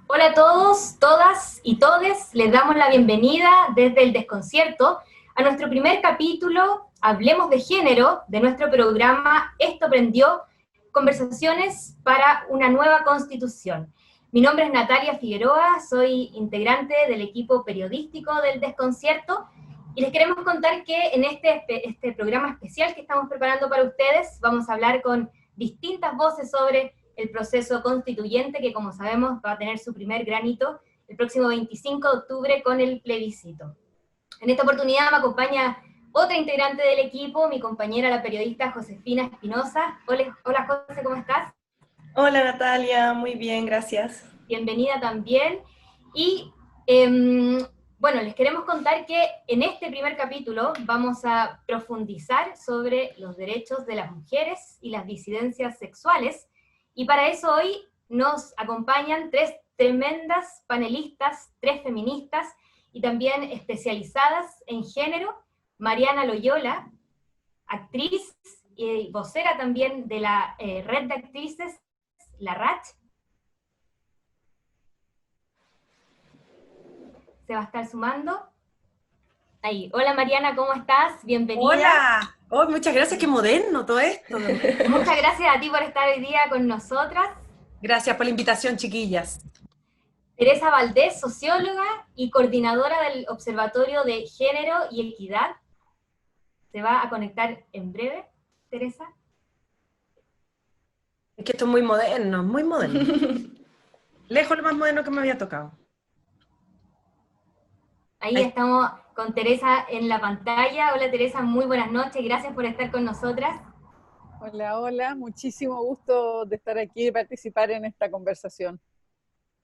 Hola a todos, todas y todes, les damos la bienvenida desde el desconcierto a nuestro primer capítulo, Hablemos de Género, de nuestro programa Esto Prendió, conversaciones para una nueva constitución. Mi nombre es Natalia Figueroa, soy integrante del equipo periodístico del desconcierto y les queremos contar que en este programa especial que estamos preparando para ustedes vamos a hablar con distintas voces sobre el proceso constituyente que, como sabemos, va a tener su primer granito el próximo 25 de octubre con el plebiscito. En esta oportunidad me acompaña otra integrante del equipo, mi compañera, la periodista Josefina Espinosa. Hola José, ¿cómo estás? Hola Natalia, muy bien, gracias. Bienvenida también. Y bueno, les queremos contar que en este primer capítulo vamos a profundizar sobre los derechos de las mujeres y las disidencias sexuales. Y para eso hoy nos acompañan tres tremendas panelistas, tres feministas y también especializadas en género. Mariana Loyola, actriz y vocera también de la red de actrices, la RACH. Se va a estar sumando. Ahí. Hola Mariana, ¿cómo estás? Bienvenida. Hola, oh, muchas gracias, qué moderno todo esto. Muchas gracias a ti por estar hoy día con nosotras. Gracias por la invitación, chiquillas. Teresa Valdés, socióloga y coordinadora del Observatorio de Género y Equidad. Se va a conectar en breve, Teresa. Es que esto es muy moderno, muy moderno. Lejos lo más moderno que me había tocado. Ahí estamos con Teresa en la pantalla. Hola Teresa, muy buenas noches, gracias por estar con nosotras. Hola, hola, muchísimo gusto de estar aquí y participar en esta conversación.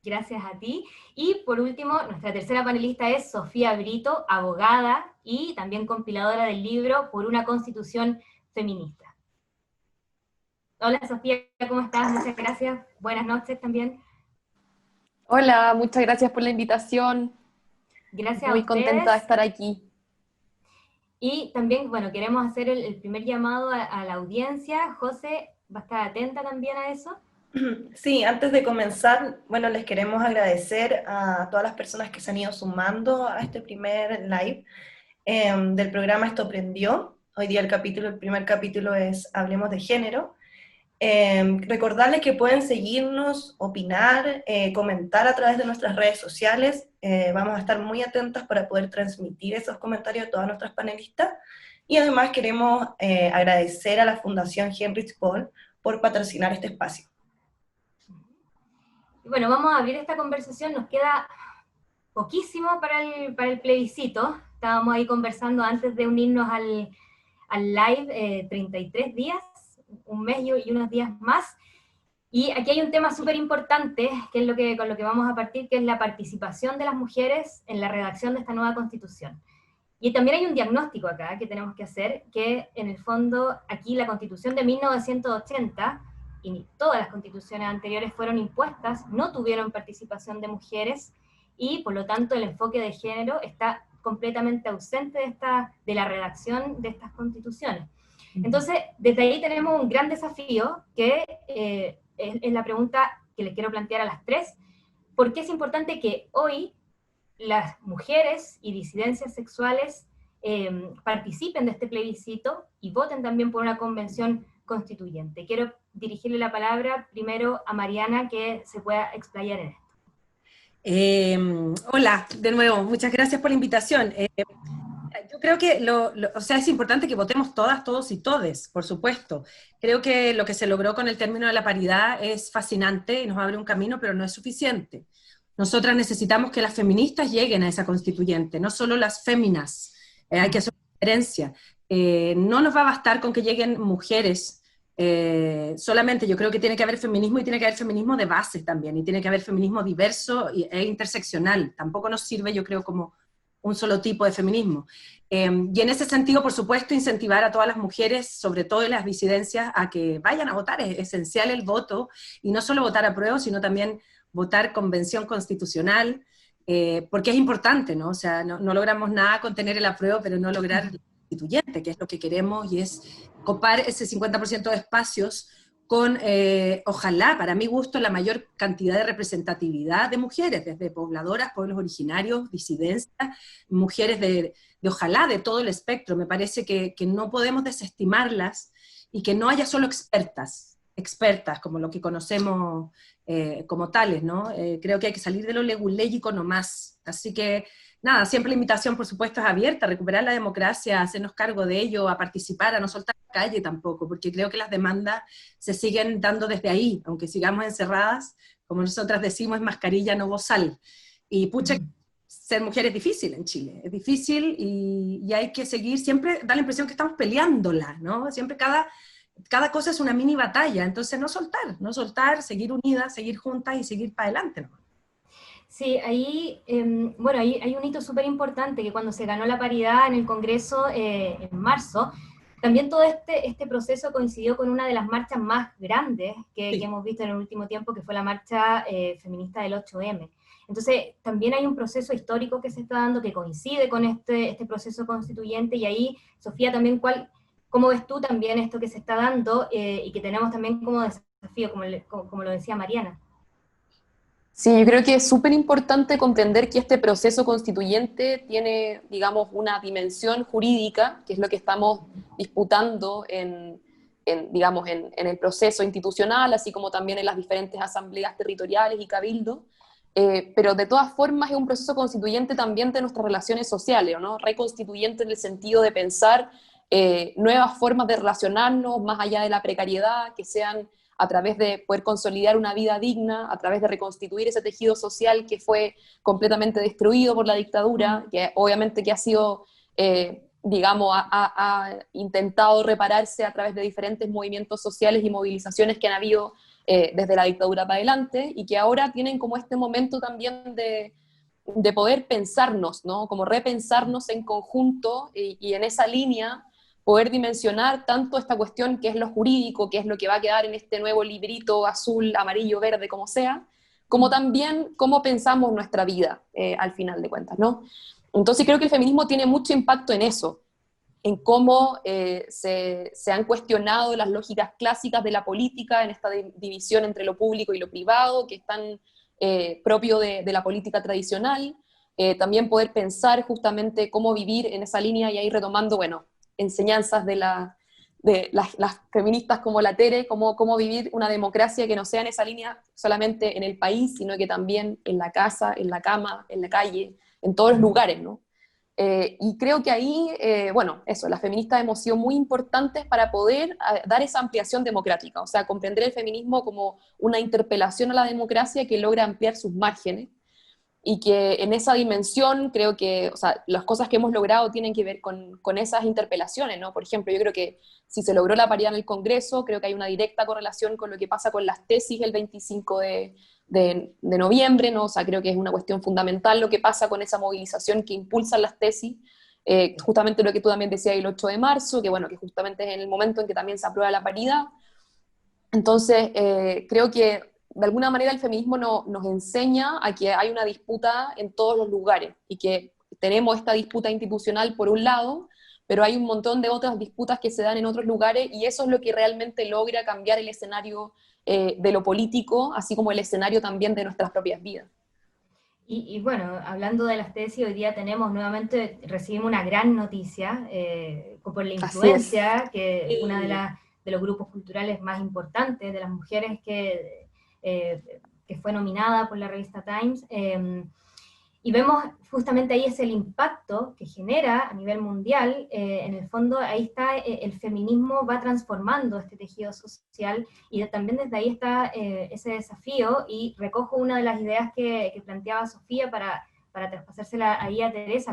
Gracias a ti. Y por último, nuestra tercera panelista es Sofía Brito, abogada y también compiladora del libro Por una Constitución Feminista. Hola Sofía, ¿cómo estás? Muchas gracias. Buenas noches también. Hola, muchas gracias por la invitación. Gracias Muy a ustedes. contenta de estar aquí. Y también, bueno, queremos hacer el primer llamado a la audiencia. José, ¿va a estar atenta también a eso? Sí, antes de comenzar, bueno, les queremos agradecer a todas las personas que se han ido sumando a este primer live del programa Esto Prendió. Hoy día el primer capítulo es Hablemos de Género. Recordarles que pueden seguirnos, opinar, comentar a través de nuestras redes sociales. Vamos a estar muy atentas para poder transmitir esos comentarios a todas nuestras panelistas. Y además queremos agradecer a la Fundación Heinrich Böll por patrocinar este espacio. Y bueno, vamos a abrir esta conversación. Nos queda poquísimo para el plebiscito. Estábamos ahí conversando antes de unirnos al live, 33 días, un mes y unos días más. Y aquí hay un tema súper importante, que es con lo que vamos a partir, que es la participación de las mujeres en la redacción de esta nueva Constitución. Y también hay un diagnóstico acá que tenemos que hacer, que en el fondo aquí la Constitución de 1980 y todas las constituciones anteriores fueron impuestas, no tuvieron participación de mujeres, y por lo tanto el enfoque de género está completamente ausente de la redacción de estas constituciones. Entonces, desde ahí tenemos un gran desafío, que es la pregunta que les quiero plantear a las tres. ¿Por qué es importante que hoy las mujeres y disidencias sexuales participen de este plebiscito y voten también por una convención constituyente? Quiero dirigirle la palabra primero a Mariana, que se pueda explayar en esto. Hola, de nuevo, muchas gracias por la invitación. Yo creo que o sea, es importante que votemos todas, todos y todes, por supuesto. Creo que lo que se logró con el término de la paridad es fascinante y nos abre un camino, pero no es suficiente. Nosotras necesitamos que las feministas lleguen a esa constituyente, no solo las féminas. Hay que hacer una diferencia. No nos va a bastar con que lleguen mujeres solamente. Yo creo que tiene que haber feminismo, y tiene que haber feminismo de base también, y tiene que haber feminismo diverso e interseccional. Tampoco nos sirve, yo creo, como un solo tipo de feminismo. Y en ese sentido, por supuesto, incentivar a todas las mujeres, sobre todo en las disidencias, a que vayan a votar. Es esencial el voto, y no solo votar a prueba, sino también votar convención constitucional, porque es importante, ¿no? O sea, no logramos nada con tener el apruebo, pero no lograr el constituyente, que es lo que queremos, y es copar ese 50% de espacios con, ojalá, para mi gusto, la mayor cantidad de representatividad de mujeres, desde pobladoras, pueblos originarios, disidencias, mujeres ojalá, de todo el espectro. Me parece que no podemos desestimarlas y que no haya solo expertas como lo que conocemos como tales, ¿no? Creo que hay que salir de lo leguléyico nomás. Así que, nada, siempre la invitación, por supuesto, es abierta, a recuperar la democracia, a hacernos cargo de ello, a participar, a no soltar la calle tampoco, porque creo que las demandas se siguen dando desde ahí, aunque sigamos encerradas, como nosotras decimos, es mascarilla, no bozal. Y pucha, ser mujer es difícil en Chile, es difícil y hay que seguir, siempre da la impresión que estamos peleándola, ¿no? Siempre cada cosa es una mini batalla, entonces no soltar, seguir unidas, seguir juntas y seguir para adelante, ¿no? Sí, ahí, bueno, hay un hito súper importante, que cuando se ganó la paridad en el Congreso en marzo, también todo este proceso coincidió con una de las marchas más grandes que hemos visto en el último tiempo, que fue la marcha feminista del 8M. Entonces, también hay un proceso histórico que se está dando que coincide con este proceso constituyente, y ahí, Sofía, también, ¿cómo ves tú también esto que se está dando y que tenemos también como desafío, como lo decía Mariana? Sí, yo creo que es súper importante comprender que este proceso constituyente tiene, digamos, una dimensión jurídica, que es lo que estamos disputando digamos, en el proceso institucional, así como también en las diferentes asambleas territoriales y cabildos, pero de todas formas es un proceso constituyente también de nuestras relaciones sociales, ¿no? Reconstituyente en el sentido de pensar nuevas formas de relacionarnos más allá de la precariedad, que sean a través de poder consolidar una vida digna, a través de reconstituir ese tejido social que fue completamente destruido por la dictadura, que obviamente que ha sido, digamos, ha intentado repararse a través de diferentes movimientos sociales y movilizaciones que han habido desde la dictadura para adelante, y que ahora tienen como este momento también de poder pensarnos, ¿no? Como repensarnos en conjunto y en esa línea poder dimensionar tanto esta cuestión que es lo jurídico, que es lo que va a quedar en este nuevo librito azul, amarillo, verde, como sea, como también cómo pensamos nuestra vida al final de cuentas, ¿no? Entonces creo que el feminismo tiene mucho impacto en eso, en cómo se han cuestionado las lógicas clásicas de la política, en esta división entre lo público y lo privado, que están propio de la política tradicional, también poder pensar justamente cómo vivir en esa línea y ahí retomando, bueno, enseñanzas de las feministas como la Tere, cómo vivir una democracia que no sea en esa línea solamente en el país, sino que también en la casa, en la cama, en la calle, en todos los lugares, ¿no? Y creo que ahí, bueno, eso, las feministas hemos sido muy importantes para poder dar esa ampliación democrática, o sea, comprender el feminismo como una interpelación a la democracia que logra ampliar sus márgenes, y que en esa dimensión creo que, o sea, las cosas que hemos logrado tienen que ver con esas interpelaciones, ¿no? Por ejemplo, yo creo que si se logró la paridad en el Congreso, creo que hay una directa correlación con lo que pasa con las tesis el 25 de noviembre, ¿no? O sea, creo que es una cuestión fundamental lo que pasa con esa movilización que impulsan las tesis, justamente lo que tú también decías el 8 de marzo, que bueno, que justamente es en el momento en que también se aprueba la paridad. Entonces, creo que de alguna manera el feminismo nos enseña a que hay una disputa en todos los lugares, y que tenemos esta disputa institucional por un lado, pero hay un montón de otras disputas que se dan en otros lugares, y eso es lo que realmente logra cambiar el escenario de lo político, así como el escenario también de nuestras propias vidas. Y bueno, hablando de las tesis, hoy día recibimos una gran noticia por la influencia que una de los grupos culturales más importantes de las mujeres que fue nominada por la revista Times, y vemos justamente ahí es el impacto que genera a nivel mundial. En el fondo ahí está, el feminismo va transformando este tejido social, y también desde ahí está ese desafío, y recojo una de las ideas que planteaba Sofía para traspasársela ahí a Teresa.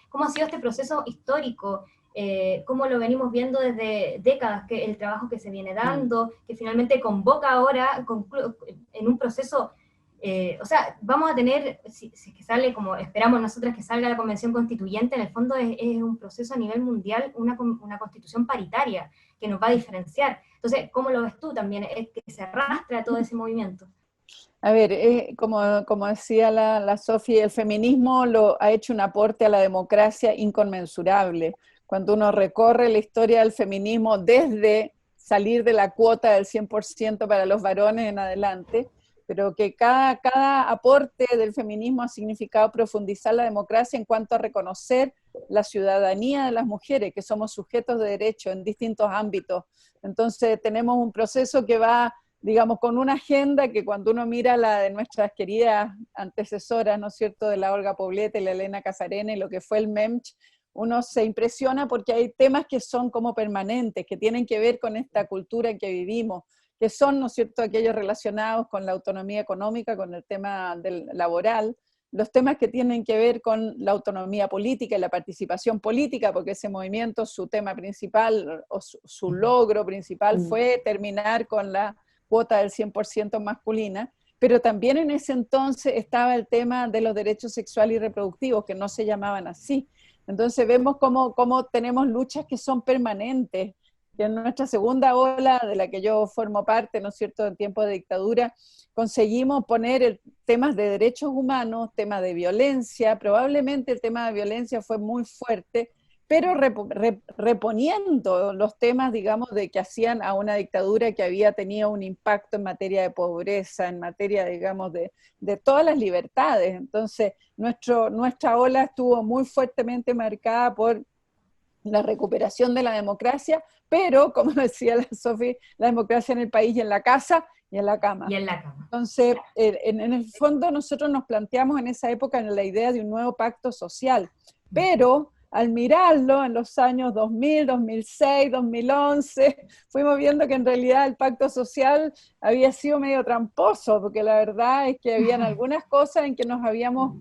¿Cómo ha sido este proceso histórico? Cómo lo venimos viendo desde décadas, que el trabajo que se viene dando, que finalmente convoca ahora en un proceso, o sea, vamos a tener, si es que sale como esperamos nosotras que salga la Convención Constituyente, en el fondo es un proceso a nivel mundial, una constitución paritaria que nos va a diferenciar. Entonces, ¿cómo lo ves tú también? ¿Es que se arrastra todo ese movimiento? A ver, como decía la Sofía, el feminismo ha hecho un aporte a la democracia inconmensurable. Cuando uno recorre la historia del feminismo desde salir de la cuota del 100% para los varones en adelante, pero que cada aporte del feminismo ha significado profundizar la democracia en cuanto a reconocer la ciudadanía de las mujeres, que somos sujetos de derecho en distintos ámbitos. Entonces tenemos un proceso que va, digamos, con una agenda que cuando uno mira la de nuestras queridas antecesoras, ¿no es cierto?, de la Olga Poblete, la Elena Casarena y lo que fue el MEMCH, uno se impresiona porque hay temas que son como permanentes, que tienen que ver con esta cultura en que vivimos, que son, ¿no es cierto?, aquellos relacionados con la autonomía económica, con el tema laboral, los temas que tienen que ver con la autonomía política y la participación política, porque ese movimiento, su tema principal, o su logro principal fue terminar con la cuota del 100% masculina, pero también en ese entonces estaba el tema de los derechos sexuales y reproductivos, que no se llamaban así. Entonces vemos cómo tenemos luchas que son permanentes, que en nuestra segunda ola, de la que yo formo parte, ¿no es cierto?, en tiempo de dictadura, conseguimos poner temas de derechos humanos, temas de violencia, probablemente el tema de violencia fue muy fuerte, pero reponiendo los temas, digamos, de que hacían a una dictadura que había tenido un impacto en materia de pobreza, en materia, digamos, de todas las libertades. Entonces, nuestra ola estuvo muy fuertemente marcada por la recuperación de la democracia, pero, como decía la Sofi, la democracia en el país y en la casa y en la cama. Y en la cama. Entonces, en el fondo nosotros nos planteamos en esa época en la idea de un nuevo pacto social, pero al mirarlo en los años 2000, 2006, 2011, fuimos viendo que en realidad el pacto social había sido medio tramposo, porque la verdad es que habían algunas cosas en que nos habíamos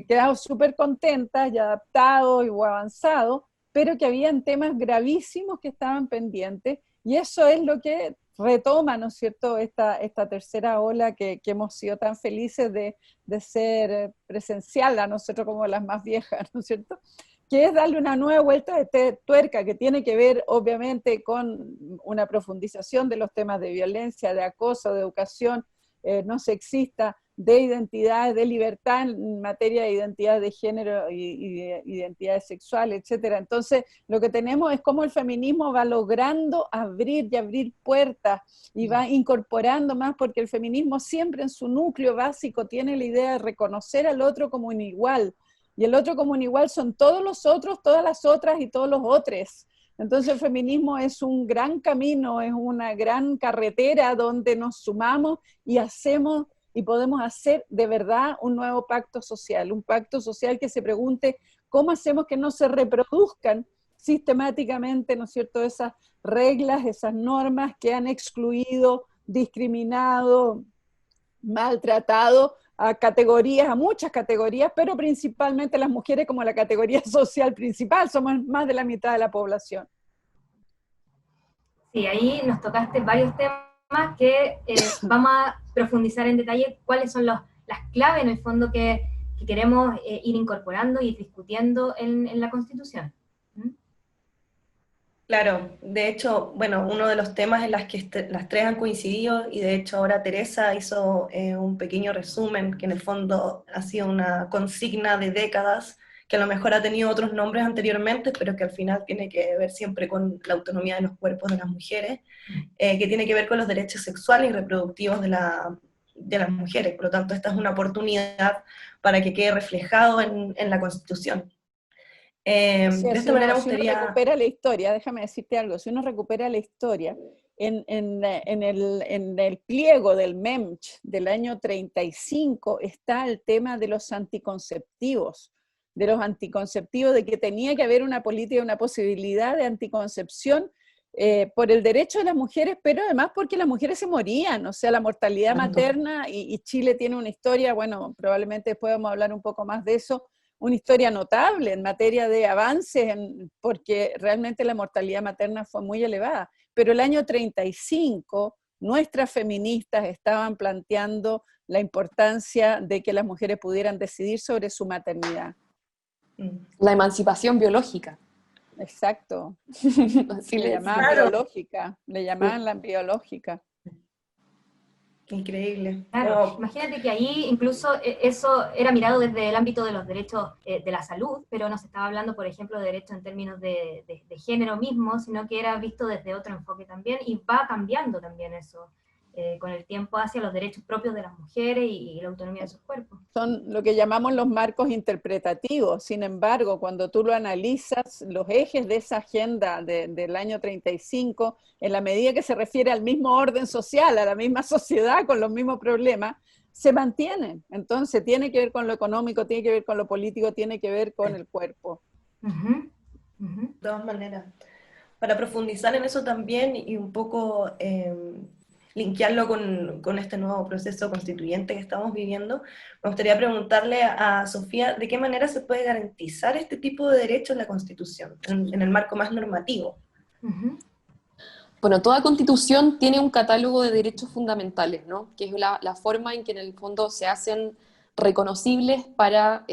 quedado súper contentas y adaptados y avanzados, pero que habían temas gravísimos que estaban pendientes, y eso es lo que retoma, ¿no es cierto?, esta tercera ola que hemos sido tan felices de ser presencial a nosotros como las más viejas, ¿no es cierto?, que es darle una nueva vuelta de tuerca, que tiene que ver obviamente con una profundización de los temas de violencia, de acoso, de educación no sexista, de identidades, de libertad en materia de identidad de género y de identidades sexuales, etcétera. Entonces, lo que tenemos es cómo el feminismo va logrando abrir puertas y va incorporando más, porque el feminismo siempre en su núcleo básico tiene la idea de reconocer al otro como un igual, y el otro como un igual son todos los otros, todas las otras y todos los otros. Entonces el feminismo es un gran camino, es una gran carretera donde nos sumamos y hacemos y podemos hacer de verdad un nuevo pacto social, un pacto social que se pregunte cómo hacemos que no se reproduzcan sistemáticamente, ¿no es cierto?, esas reglas, esas normas que han excluido, discriminado, maltratado a categorías, a muchas categorías, pero principalmente las mujeres como la categoría social principal, somos más de la mitad de la población. Sí, ahí nos tocaste varios temas que vamos a profundizar en detalle cuáles son las claves en el fondo que queremos ir incorporando y discutiendo en la Constitución. Claro, de hecho, bueno, uno de los temas en las que las tres han coincidido, y de hecho ahora Teresa hizo un pequeño resumen, que en el fondo ha sido una consigna de décadas, que a lo mejor ha tenido otros nombres anteriormente, pero que al final tiene que ver siempre con la autonomía de los cuerpos de las mujeres, que tiene que ver con los derechos sexuales y reproductivos de las mujeres. Por lo tanto, esta es una oportunidad para que quede reflejado en la Constitución. De esta manera me gustaría... Si uno recupera la historia, déjame decirte algo, si uno recupera la historia, en el pliego del MEMCH del año 35 está el tema de los anticonceptivos, de que tenía que haber una política, una posibilidad de anticoncepción por el derecho de las mujeres, pero además porque las mujeres se morían, o sea, la mortalidad materna, y Chile tiene una historia, bueno, probablemente después vamos a hablar un poco más de eso, una historia notable en materia de avances, porque realmente la mortalidad materna fue muy elevada. Pero el año 35, nuestras feministas estaban planteando la importancia de que las mujeres pudieran decidir sobre su maternidad. La emancipación biológica. Exacto. Así le llamaban biológica, le llamaban la biológica. Increíble. Claro, imagínate que ahí incluso eso era mirado desde el ámbito de los derechos de la salud, pero no se estaba hablando, por ejemplo, de derechos en términos de género mismo, sino que era visto desde otro enfoque también, y va cambiando también eso con el tiempo hacia los derechos propios de las mujeres y la autonomía de sus cuerpos. Son lo que llamamos los marcos interpretativos. Sin embargo, cuando tú lo analizas, los ejes de esa agenda del año 35, en la medida que se refiere al mismo orden social, a la misma sociedad con los mismos problemas, se mantienen. Entonces, tiene que ver con lo económico, tiene que ver con lo político, tiene que ver con el cuerpo. De todas maneras. Para profundizar en eso también y un poco linkearlo con este nuevo proceso constituyente que estamos viviendo, me gustaría preguntarle a Sofía de qué manera se puede garantizar este tipo de derechos en la Constitución, en el marco más normativo. Bueno, toda constitución tiene un catálogo de derechos fundamentales, ¿no? Que es la forma en que en el fondo se hacen reconocibles para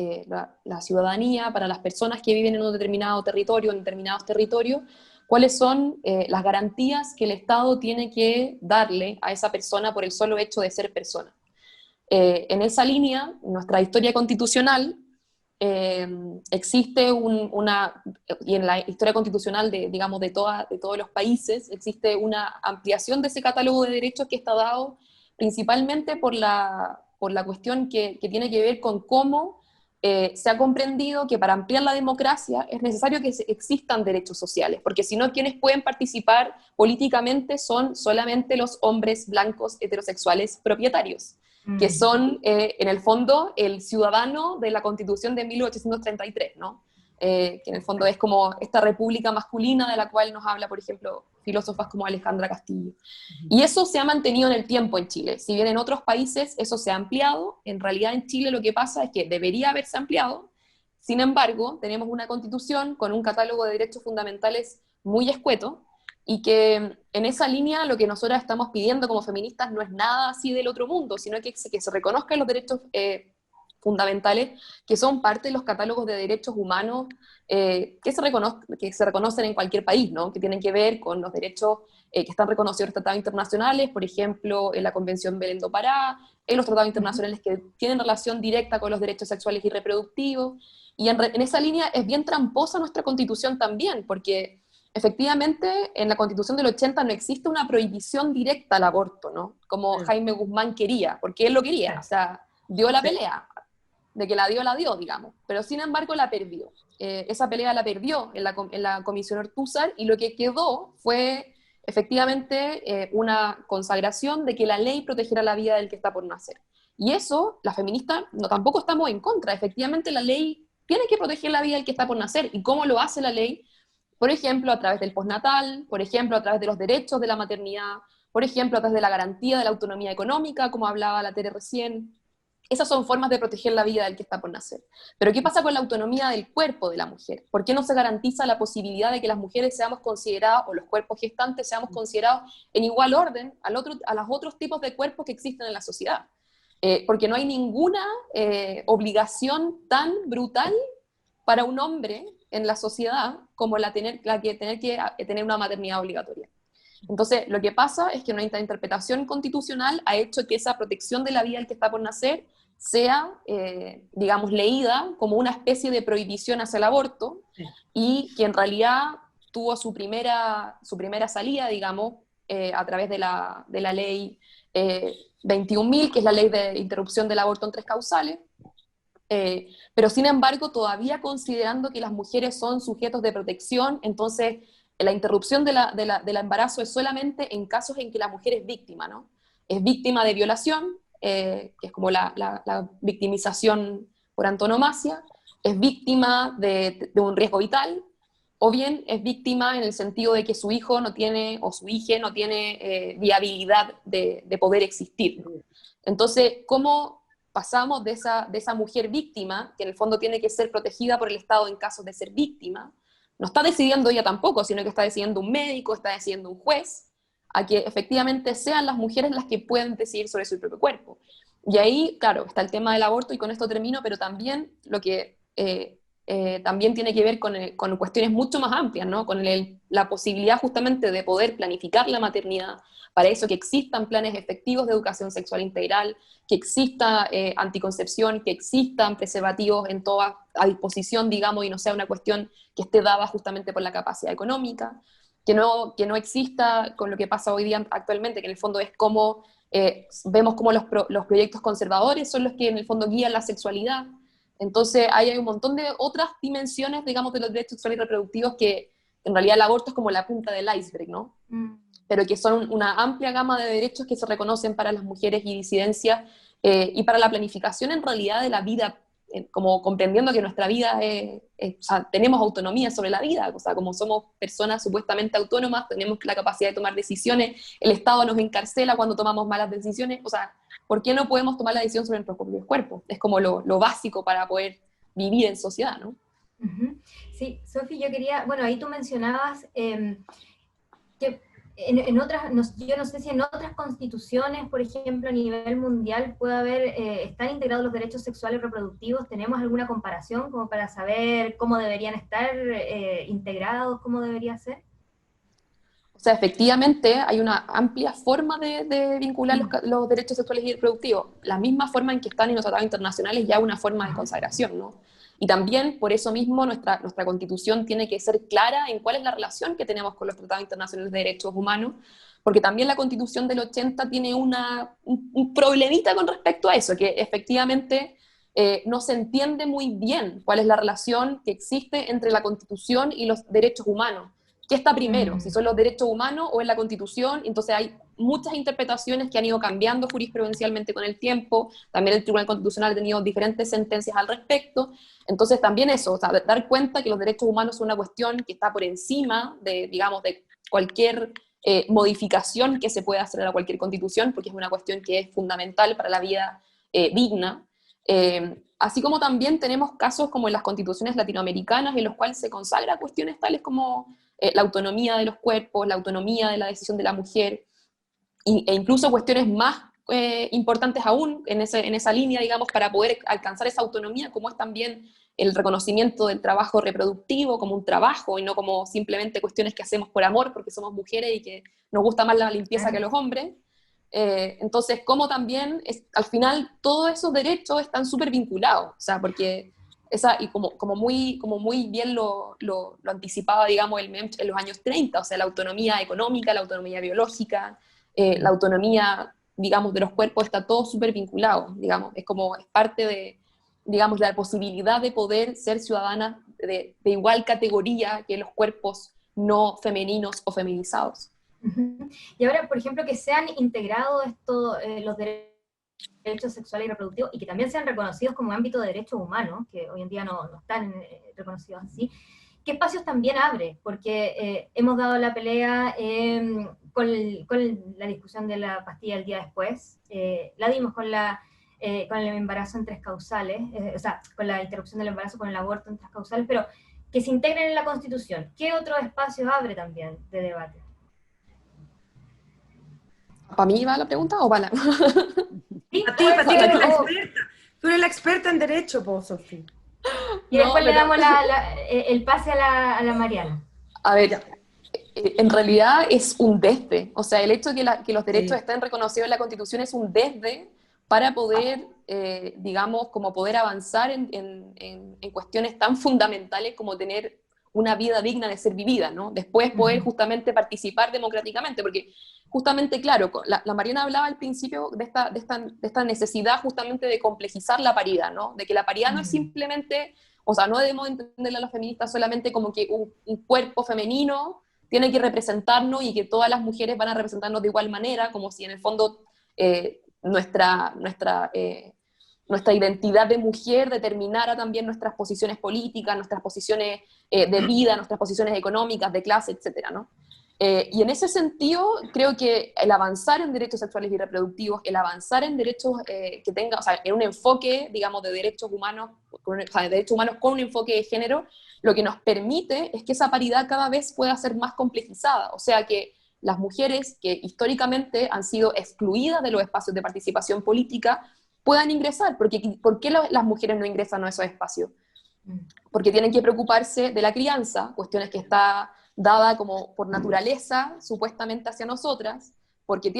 la ciudadanía, para las personas que viven en un determinado territorio, en determinados territorios, cuáles son las garantías que el Estado tiene que darle a esa persona por el solo hecho de ser persona. En esa línea, nuestra historia constitucional, existe y en la historia constitucional digamos, de todos los países, existe una ampliación de ese catálogo de derechos que está dado principalmente por la cuestión que tiene que ver con cómo se ha comprendido que para ampliar la democracia es necesario que existan derechos sociales, porque si no, quienes pueden participar políticamente son solamente los hombres blancos heterosexuales propietarios, que son, en el fondo, el ciudadano de la Constitución de 1833, ¿no? Que en el fondo es como esta república masculina de la cual nos habla, por ejemplo, filósofas como Alejandra Castillo. Y eso se ha mantenido en el tiempo en Chile. Si bien en otros países eso se ha ampliado, en realidad en Chile lo que pasa es que debería haberse ampliado. Sin embargo, tenemos una Constitución con un catálogo de derechos fundamentales muy escueto, y que en esa línea lo que nosotras estamos pidiendo como feministas no es nada así del otro mundo, sino que se reconozcan los derechos fundamentales que son parte de los catálogos de derechos humanos que se reconocen en cualquier país, ¿no? Que tienen que ver con los derechos que están reconocidos en tratados internacionales, por ejemplo, en la Convención Belén do Pará, en los tratados internacionales que tienen relación directa con los derechos sexuales y reproductivos, y en esa línea es bien tramposa nuestra Constitución también, porque efectivamente en la Constitución del 80 no existe una prohibición directa al aborto, ¿no? Como Jaime Guzmán quería, porque él lo quería, o sea, dio la pelea, de que la dio, digamos, pero sin embargo la perdió. Esa pelea la perdió en la Comisión Ortúzar, y lo que quedó fue efectivamente una consagración de que la ley protegerá la vida del que está por nacer. Y eso, las feministas tampoco estamos en contra. Efectivamente la ley tiene que proteger la vida del que está por nacer. ¿Y cómo lo hace la ley? Por ejemplo, a través del postnatal, por ejemplo, a través de los derechos de la maternidad, por ejemplo, a través de la garantía de la autonomía económica, como hablaba la Tere recién. Esas son formas de proteger la vida del que está por nacer. Pero ¿qué pasa con la autonomía del cuerpo de la mujer? ¿Por qué no se garantiza la posibilidad de que las mujeres seamos consideradas, o los cuerpos gestantes seamos considerados en igual orden a los otros tipos de cuerpos que existen en la sociedad? Porque no hay ninguna obligación tan brutal para un hombre en la sociedad como la que tener que tener una maternidad obligatoria. Entonces, lo que pasa es que nuestra interpretación constitucional ha hecho que esa protección de la vida del que está por nacer sea, digamos, leída como una especie de prohibición hacia el aborto, y que en realidad tuvo su primera salida, digamos, a través de la ley 21.000, que es la ley de interrupción del aborto en 3 causales, pero sin embargo todavía considerando que las mujeres son sujetos de protección. Entonces la interrupción del embarazo es solamente en casos en que la mujer es víctima, ¿no? Es víctima de violación, que es como la victimización por antonomasia, es víctima de un riesgo vital, o bien es víctima en el sentido de que su hijo no tiene, o su hija no tiene viabilidad de poder existir, ¿no? Entonces, ¿cómo pasamos de esa mujer víctima, que en el fondo tiene que ser protegida por el Estado en caso de ser víctima? No está decidiendo ella tampoco, sino que está decidiendo un médico, está decidiendo un juez, a que efectivamente sean las mujeres las que pueden decidir sobre su propio cuerpo. Y ahí, claro, está el tema del aborto, y con esto termino, pero también lo que también tiene que ver con cuestiones mucho más amplias, ¿no? Con la posibilidad justamente de poder planificar la maternidad, para eso que existan planes efectivos de educación sexual integral, que exista anticoncepción, que existan preservativos en toda a disposición, digamos, y no sea una cuestión que esté dada justamente por la capacidad económica, que no exista con lo que pasa hoy día actualmente, que en el fondo es como vemos como los proyectos conservadores son los que en el fondo guían la sexualidad. Entonces ahí hay un montón de otras dimensiones, digamos, de los derechos sexuales y reproductivos que en realidad el aborto es como la punta del iceberg, ¿no? Pero que son una amplia gama de derechos que se reconocen para las mujeres y disidencias y para la planificación en realidad de la vida, como comprendiendo que nuestra vida o sea, tenemos autonomía sobre la vida, o sea, como somos personas supuestamente autónomas, tenemos la capacidad de tomar decisiones, el Estado nos encarcela cuando tomamos malas decisiones, o sea, ¿por qué no podemos tomar la decisión sobre nuestros propios cuerpos? Es como lo básico para poder vivir en sociedad, ¿no? Sí, Sofi, yo quería, bueno, ahí tú mencionabas que en otras, yo no sé si en otras constituciones, por ejemplo, a nivel mundial, puede haber, están integrados los derechos sexuales y reproductivos. ¿Tenemos alguna comparación como para saber cómo deberían estar integrados, cómo debería ser? O sea, efectivamente hay una amplia forma de vincular los derechos sexuales y reproductivos. La misma forma en que están en los tratados internacionales ya una forma de consagración, ¿no? Y también, por eso mismo, nuestra Constitución tiene que ser clara en cuál es la relación que tenemos con los tratados internacionales de derechos humanos, porque también la Constitución del 80 tiene un problemita con respecto a eso, que efectivamente no se entiende muy bien cuál es la relación que existe entre la Constitución y los derechos humanos. ¿Qué está primero? ¿Si son los derechos humanos o es la Constitución? Entonces hay muchas interpretaciones que han ido cambiando jurisprudencialmente con el tiempo, también el Tribunal Constitucional ha tenido diferentes sentencias al respecto, entonces también eso, o sea, dar cuenta que los derechos humanos son una cuestión que está por encima de, digamos, de cualquier modificación que se pueda hacer a cualquier constitución, porque es una cuestión que es fundamental para la vida digna. Así como también tenemos casos como en las constituciones latinoamericanas en los cuales se consagra cuestiones tales como la autonomía de los cuerpos, la autonomía de la decisión de la mujer, e incluso cuestiones más importantes aún en esa línea, digamos, para poder alcanzar esa autonomía, como es también el reconocimiento del trabajo reproductivo como un trabajo y no como simplemente cuestiones que hacemos por amor porque somos mujeres y que nos gusta más la limpieza que los hombres. Entonces, como también, al final, todos esos derechos están súper vinculados, o sea, porque y como muy bien lo anticipaba, digamos, el MEMS en los años 30, o sea, la autonomía económica, la autonomía biológica, la autonomía, digamos, de los cuerpos está todo súper vinculado, digamos, es parte de, digamos, la posibilidad de poder ser ciudadanas de igual categoría que los cuerpos no femeninos o feminizados. Y ahora, por ejemplo, que sean integrados los derechos sexuales y reproductivos y que también sean reconocidos como ámbito de derechos humanos, que hoy en día no están reconocidos así, ¿qué espacios también abre? Porque hemos dado la pelea con la discusión de la pastilla el día después, la dimos con el embarazo en 3 causales, o sea, con la interrupción del embarazo, con el aborto en 3 causales, pero que se integren en la Constitución. ¿Qué otros espacios abre también de debate? ¿Para mí va la pregunta o para la...? Sí, A ti, que tú eres la experta. Tú eres la experta en derecho, Sofía. Y después le damos el pase a la Mariana. A ver, en realidad es un desde. O sea, el hecho de que los derechos estén reconocidos en la Constitución es un desde para poder, digamos, como poder avanzar en cuestiones tan fundamentales como tener una vida digna de ser vivida, ¿no? Después poder justamente participar democráticamente, porque justamente, claro, la Mariana hablaba al principio de esta necesidad justamente de complejizar la paridad, ¿no? De que la paridad no es simplemente, o sea, no debemos entenderla a los feministas solamente como que un cuerpo femenino tiene que representarnos y que todas las mujeres van a representarnos de igual manera, como si en el fondo nuestra identidad de mujer determinara también nuestras posiciones políticas, nuestras posiciones de vida, nuestras posiciones económicas, de clase, etcétera, ¿no? Y en ese sentido, creo que el avanzar en derechos sexuales y reproductivos, el avanzar en derechos que tenga, o sea, en un enfoque, digamos, de derechos humanos, de derechos humanos con un enfoque de género, lo que nos permite es que esa paridad cada vez pueda ser más complejizada, o sea, que las mujeres que históricamente han sido excluidas de los espacios de participación política puedan ingresar, porque ¿por qué las mujeres no ingresan a esos espacios? porque tienen que preocuparse de la crianza, cuestiones que está dada como por naturaleza, supuestamente hacia nosotras, porque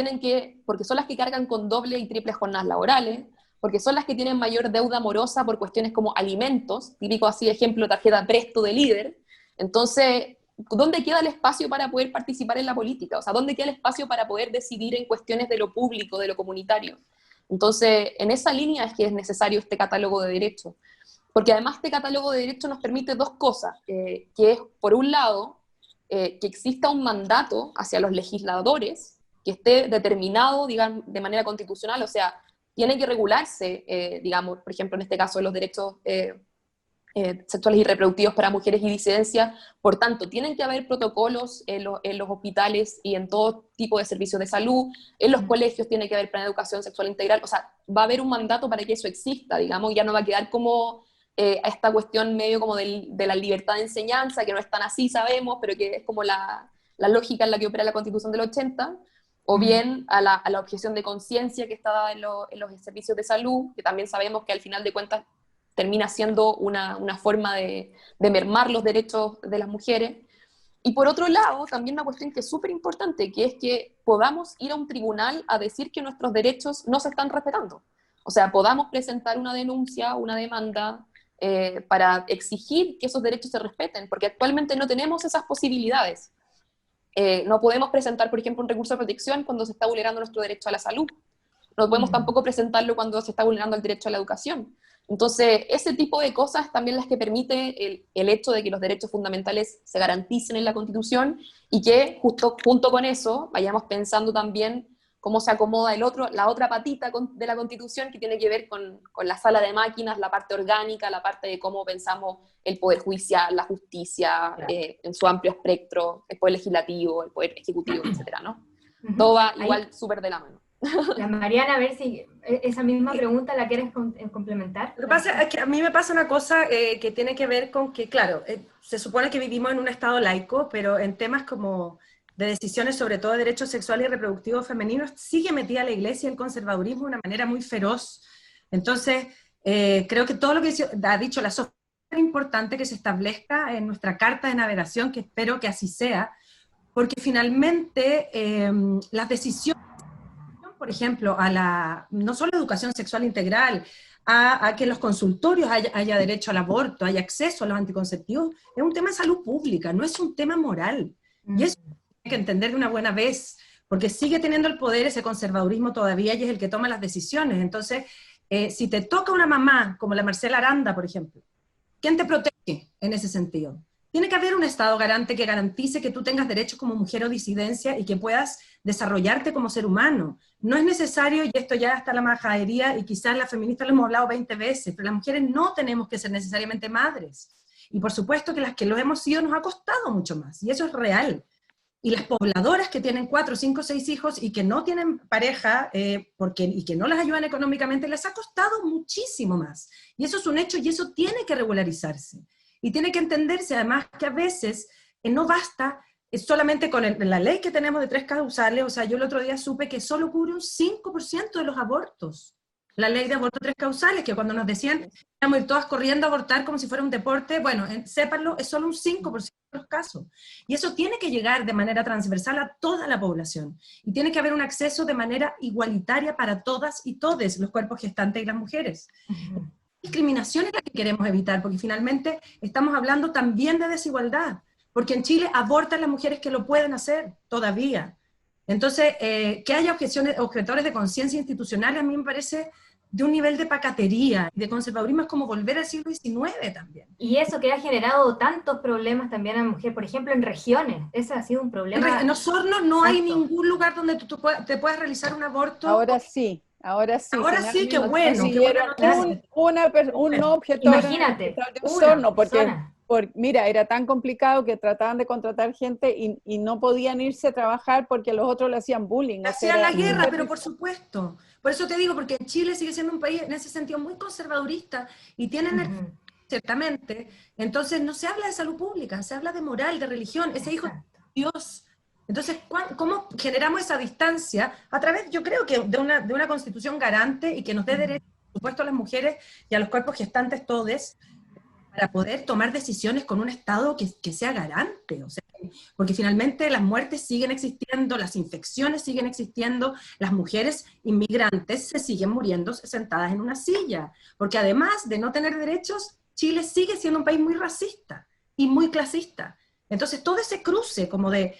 son las que cargan con doble y triple jornadas laborales, porque son las que tienen mayor deuda morosa por cuestiones como alimentos, típico así ejemplo, tarjeta Presto de líder. Entonces, ¿dónde queda el espacio para poder participar en la política? O sea, ¿dónde queda el espacio para poder decidir en cuestiones de lo público, de lo comunitario? Entonces, en esa línea es que es necesario este catálogo de derechos. Porque además este catálogo de derechos nos permite dos cosas, que es, por un lado, que exista un mandato hacia los legisladores que esté determinado, digamos, de manera constitucional, o sea, tiene que regularse, digamos, por ejemplo, en este caso, los derechos sexuales y reproductivos para mujeres y disidencias. Por tanto, tienen que haber protocolos en los hospitales y en todo tipo de servicios de salud, en los colegios tiene que haber plan de educación sexual integral, o sea, va a haber un mandato para que eso exista, digamos, ya no va a quedar como a esta cuestión medio como de la libertad de enseñanza, que no es tan así, sabemos, pero que es como la lógica en la que opera la Constitución del 80, o bien a la objeción de conciencia que está dada en los servicios de salud, que también sabemos que al final de cuentas termina siendo una forma de mermar los derechos de las mujeres. Y por otro lado, también una cuestión que es súper importante, que es que podamos ir a un tribunal a decir que nuestros derechos no se están respetando. O sea, podamos presentar una denuncia, una demanda, para exigir que esos derechos se respeten, porque actualmente no tenemos esas posibilidades. No podemos presentar, por ejemplo, un recurso de protección cuando se está vulnerando nuestro derecho a la salud. No podemos tampoco presentarlo cuando se está vulnerando el derecho a la educación. Entonces, ese tipo de cosas también las que permite el hecho de que los derechos fundamentales se garanticen en la Constitución y que justo junto con eso vayamos pensando también cómo se acomoda la otra patita de la Constitución que tiene que ver con la sala de máquinas, la parte orgánica, la parte de cómo pensamos el poder judicial, la justicia, claro, en su amplio espectro, el poder legislativo, el poder ejecutivo, etcétera, ¿no? Todo va igual súper de la mano. La Mariana, a ver si esa misma pregunta la quieres complementar. Lo que pasa es que a mí me pasa una cosa que tiene que ver con que, claro, se supone que vivimos en un estado laico, pero en temas como de decisiones, sobre todo de derechos sexuales y reproductivos femeninos, sigue metida la Iglesia y el conservadurismo de una manera muy feroz. Entonces, creo que todo lo que ha dicho la Sofía es importante que se establezca en nuestra carta de navegación, que espero que así sea, porque finalmente las decisiones, por ejemplo, no solo educación sexual integral, a que en los consultorios haya derecho al aborto, haya acceso a los anticonceptivos, es un tema de salud pública, no es un tema moral. Y eso hay que entender de una buena vez, porque sigue teniendo el poder ese conservadurismo todavía y es el que toma las decisiones. Entonces, si te toca una mamá como la Marcela Aranda, por ejemplo, ¿quién te protege en ese sentido? Tiene que haber un Estado garante que garantice que tú tengas derechos como mujer o disidencia y que puedas desarrollarte como ser humano. No es necesario, y esto ya está la majadería, y quizás las feministas lo hemos hablado 20 veces, pero las mujeres no tenemos que ser necesariamente madres. Y por supuesto que las que lo hemos sido nos ha costado mucho más, y eso es real. Y las pobladoras que tienen 4, 5, 6 hijos y que no tienen pareja y que no las ayudan económicamente, les ha costado muchísimo más. Y eso es un hecho y eso tiene que regularizarse. Y tiene que entenderse además que a veces no basta solamente con la ley que tenemos de 3 causales. O sea, yo el otro día supe que solo cubre un 5% de los abortos. La ley de aborto 3 causales, que cuando nos decían que íbamos a ir todas corriendo a abortar como si fuera un deporte, bueno, sépanlo, es solo un 5% de los casos. Y eso tiene que llegar de manera transversal a toda la población. Y tiene que haber un acceso de manera igualitaria para todas y todes, los cuerpos gestantes y las mujeres. Discriminación es la que queremos evitar, porque finalmente estamos hablando también de desigualdad, porque en Chile abortan las mujeres que lo pueden hacer todavía. Entonces, que haya objetores de conciencia institucional a mí me parece de un nivel de pacatería y de conservadurismo, es como volver al siglo XIX también. Y eso que ha generado tantos problemas también a la mujer, por ejemplo, en regiones, ese ha sido un problema. En Osorno no hay ningún lugar donde tú te puedas realizar un aborto. Ahora sí. Ahora sí, qué bueno. Un objetor. Imagínate, de Osorno, porque mira, era tan complicado que trataban de contratar gente y no podían irse a trabajar porque los otros le hacían bullying. Hacían la guerra, pero por supuesto. Por eso te digo, porque Chile sigue siendo un país en ese sentido muy conservadurista y tienen ciertamente. Entonces no se habla de salud pública, se habla de moral, de religión. Ese hijo de Dios. Entonces, ¿cómo generamos esa distancia? A través, yo creo que de una constitución garante y que nos dé derecho, por supuesto, a las mujeres y a los cuerpos gestantes todes, para poder tomar decisiones con un Estado que sea garante. O sea, porque finalmente las muertes siguen existiendo, las infecciones siguen existiendo, las mujeres inmigrantes se siguen muriendo sentadas en una silla, porque además de no tener derechos, Chile sigue siendo un país muy racista y muy clasista. Entonces todo ese cruce como de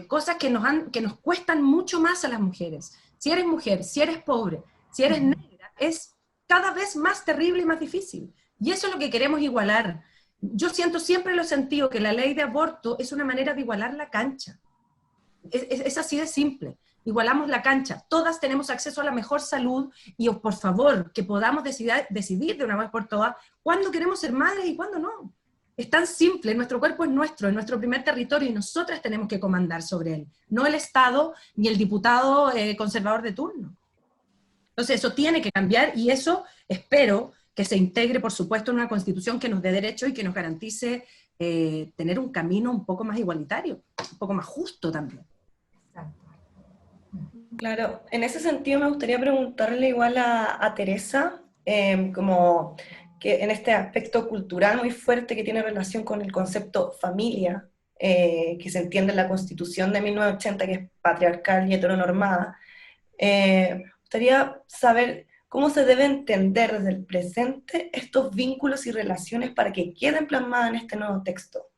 cosas que nos cuestan mucho más a las mujeres. Si eres mujer, si eres pobre, si eres negra, es cada vez más terrible y más difícil. Y eso es lo que queremos igualar. Yo siempre lo he sentido, que la ley de aborto es una manera de igualar la cancha. Es así de simple. Igualamos la cancha. Todas tenemos acceso a la mejor salud y, por favor, que podamos decidir de una vez por todas cuándo queremos ser madres y cuándo no. Es tan simple, nuestro cuerpo es nuestro primer territorio y nosotras tenemos que comandar sobre él, no el Estado ni el diputado conservador de turno. Entonces eso tiene que cambiar y eso espero que se integre, por supuesto, en una constitución que nos dé derecho y que nos garantice tener un camino un poco más igualitario, un poco más justo también. Exacto. Claro, en ese sentido me gustaría preguntarle igual a Teresa, como que en este aspecto cultural muy fuerte que tiene relación con el concepto familia, que se entiende en la Constitución de 1980, que es patriarcal y heteronormada, me gustaría saber cómo se debe entender desde el presente estos vínculos y relaciones para que queden plasmadas en este nuevo texto.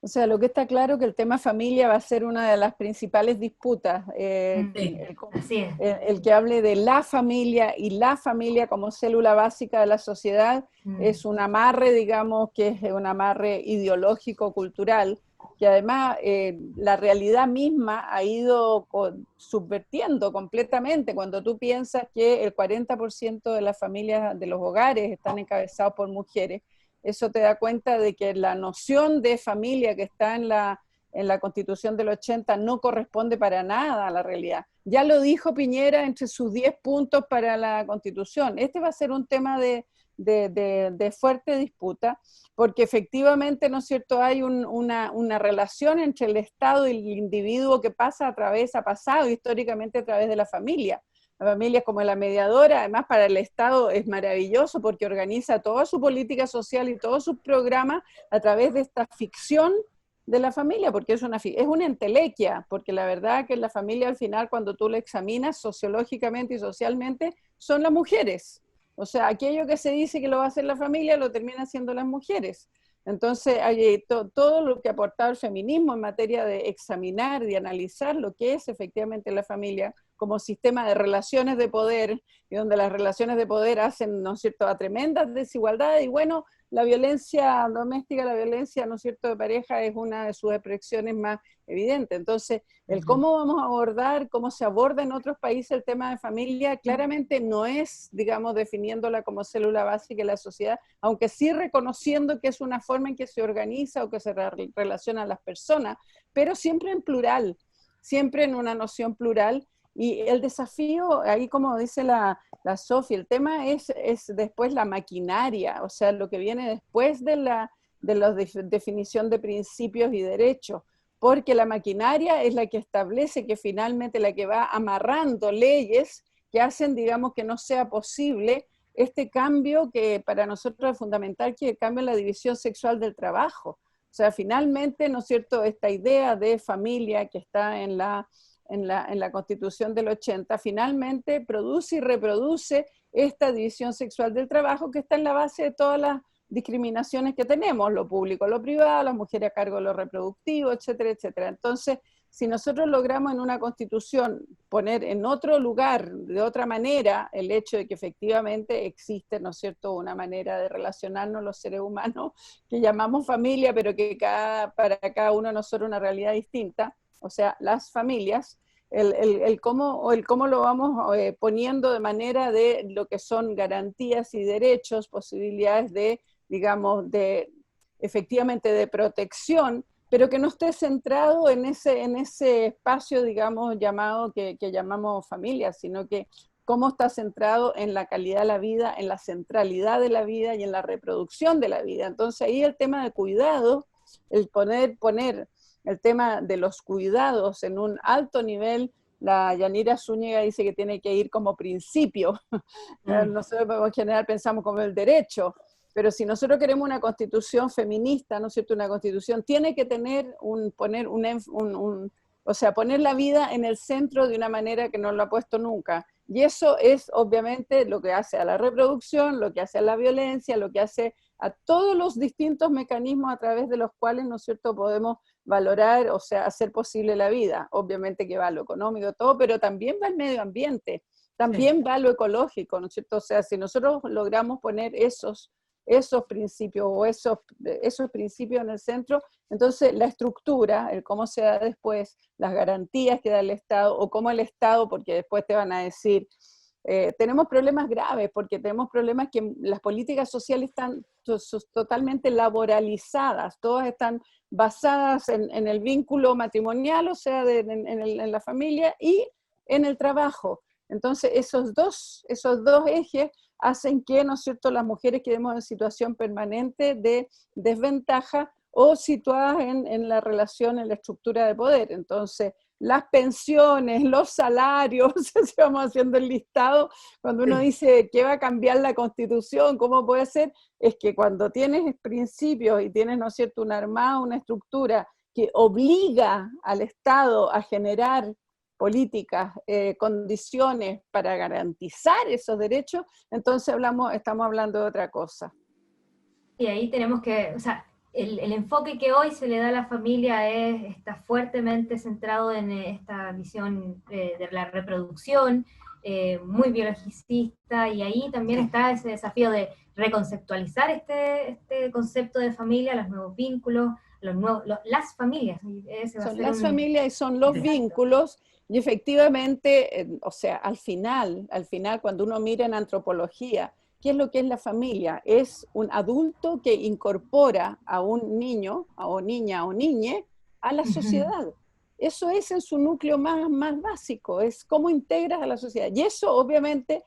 O sea, lo que está claro que el tema familia va a ser una de las principales disputas. Así es. El que hable de la familia y la familia como célula básica de la sociedad es un amarre, digamos, que es un amarre ideológico-cultural, que además la realidad misma ha ido subvertiendo completamente. Cuando tú piensas que el 40% de las familias, de los hogares, están encabezados por mujeres, eso te da cuenta de que la noción de familia que está en la Constitución del 80 no corresponde para nada a la realidad. Ya lo dijo Piñera entre sus 10 puntos para la Constitución. Este va a ser un tema de fuerte disputa, porque efectivamente, ¿no es cierto?, hay una relación entre el Estado y el individuo que ha pasado históricamente a través de la familia. La familia es como la mediadora, además para el Estado es maravilloso porque organiza toda su política social y todos sus programas a través de esta ficción de la familia, porque es una entelequia, porque la verdad que la familia al final, cuando tú la examinas sociológicamente y socialmente, son las mujeres. O sea, aquello que se dice que lo va a hacer la familia, lo terminan haciendo las mujeres. Entonces, hay todo lo que ha aportado el feminismo en materia de examinar, de analizar lo que es efectivamente la familia como sistema de relaciones de poder, y donde las relaciones de poder hacen, ¿no es cierto?, a tremendas desigualdades, y bueno, la violencia doméstica, la violencia, ¿no es cierto?, de pareja es una de sus expresiones más evidentes. Entonces, el cómo vamos a abordar, cómo se aborda en otros países el tema de familia, claramente no es, digamos, definiéndola como célula básica de la sociedad, aunque sí reconociendo que es una forma en que se organiza o que se relacionan las personas, pero siempre en plural, siempre en una noción plural. Y el desafío, ahí como dice la Sofi, el tema es después la maquinaria, o sea, lo que viene después de la definición de principios y derechos, porque la maquinaria es la que establece, que finalmente la que va amarrando leyes que hacen, digamos, que no sea posible este cambio que para nosotros es fundamental, que cambie la división sexual del trabajo. O sea, finalmente, ¿no es cierto?, esta idea de familia que está en la Constitución del 80, finalmente produce y reproduce esta división sexual del trabajo que está en la base de todas las discriminaciones que tenemos, lo público, lo privado, las mujeres a cargo de lo reproductivo, etcétera, etcétera. Entonces, si nosotros logramos en una Constitución poner en otro lugar, de otra manera, el hecho de que efectivamente existe, ¿no es cierto?, una manera de relacionarnos los seres humanos que llamamos familia, pero que para cada uno de nosotros una realidad distinta, o sea, las familias, el cómo lo vamos poniendo de manera de lo que son garantías y derechos, posibilidades de, digamos, efectivamente de protección, pero que no esté centrado en ese espacio, digamos, llamado que llamamos familia, sino que cómo está centrado en la calidad de la vida, en la centralidad de la vida y en la reproducción de la vida. Entonces ahí el tema de cuidado, el poner el tema de los cuidados en un alto nivel, la Yanira Zúñiga dice que tiene que ir como principio. Nosotros en general pensamos como el derecho, pero si nosotros queremos una constitución feminista, ¿no es cierto?, una constitución tiene que tener o sea, poner la vida en el centro de una manera que no lo ha puesto nunca. Y eso es obviamente lo que hace a la reproducción, lo que hace a la violencia, lo que hace a todos los distintos mecanismos a través de los cuales, ¿no es cierto?, podemos valorar, o sea, hacer posible la vida. Obviamente que va lo económico, todo, pero también va el medio ambiente, también va lo ecológico, ¿no es cierto? O sea, si nosotros logramos poner esos principios o esos principios en el centro, entonces la estructura, el cómo se da después, las garantías que da el Estado, o cómo el Estado, porque después te van a decir, tenemos problemas graves, porque tenemos problemas que las políticas sociales están totalmente laboralizadas, todas están basadas en el vínculo matrimonial, o sea, en la familia y en el trabajo. Entonces, esos dos ejes hacen que, ¿no es cierto?, las mujeres quedemos en situación permanente de desventaja o situadas en la relación, en la estructura de poder. Entonces, las pensiones, los salarios, si vamos haciendo el listado, cuando uno dice que va a cambiar la Constitución, ¿cómo puede ser? Es que cuando tienes principios y tienes, ¿no es cierto?, un armado, una estructura que obliga al Estado a generar políticas, condiciones para garantizar esos derechos, entonces estamos hablando de otra cosa. Y ahí tenemos que, o sea, el enfoque que hoy se le da a la familia está fuertemente centrado en esta visión de la reproducción, muy biologicista, y ahí también está ese desafío de reconceptualizar este concepto de familia, los nuevos vínculos, las familias. Son las familias y son los vínculos, y efectivamente, o sea, al final, cuando uno mira en antropología, ¿qué es lo que es la familia? Es un adulto que incorpora a un niño, o niña, o niñe, a la sociedad. Eso es en su núcleo más básico, es cómo integras a la sociedad. Y eso, obviamente,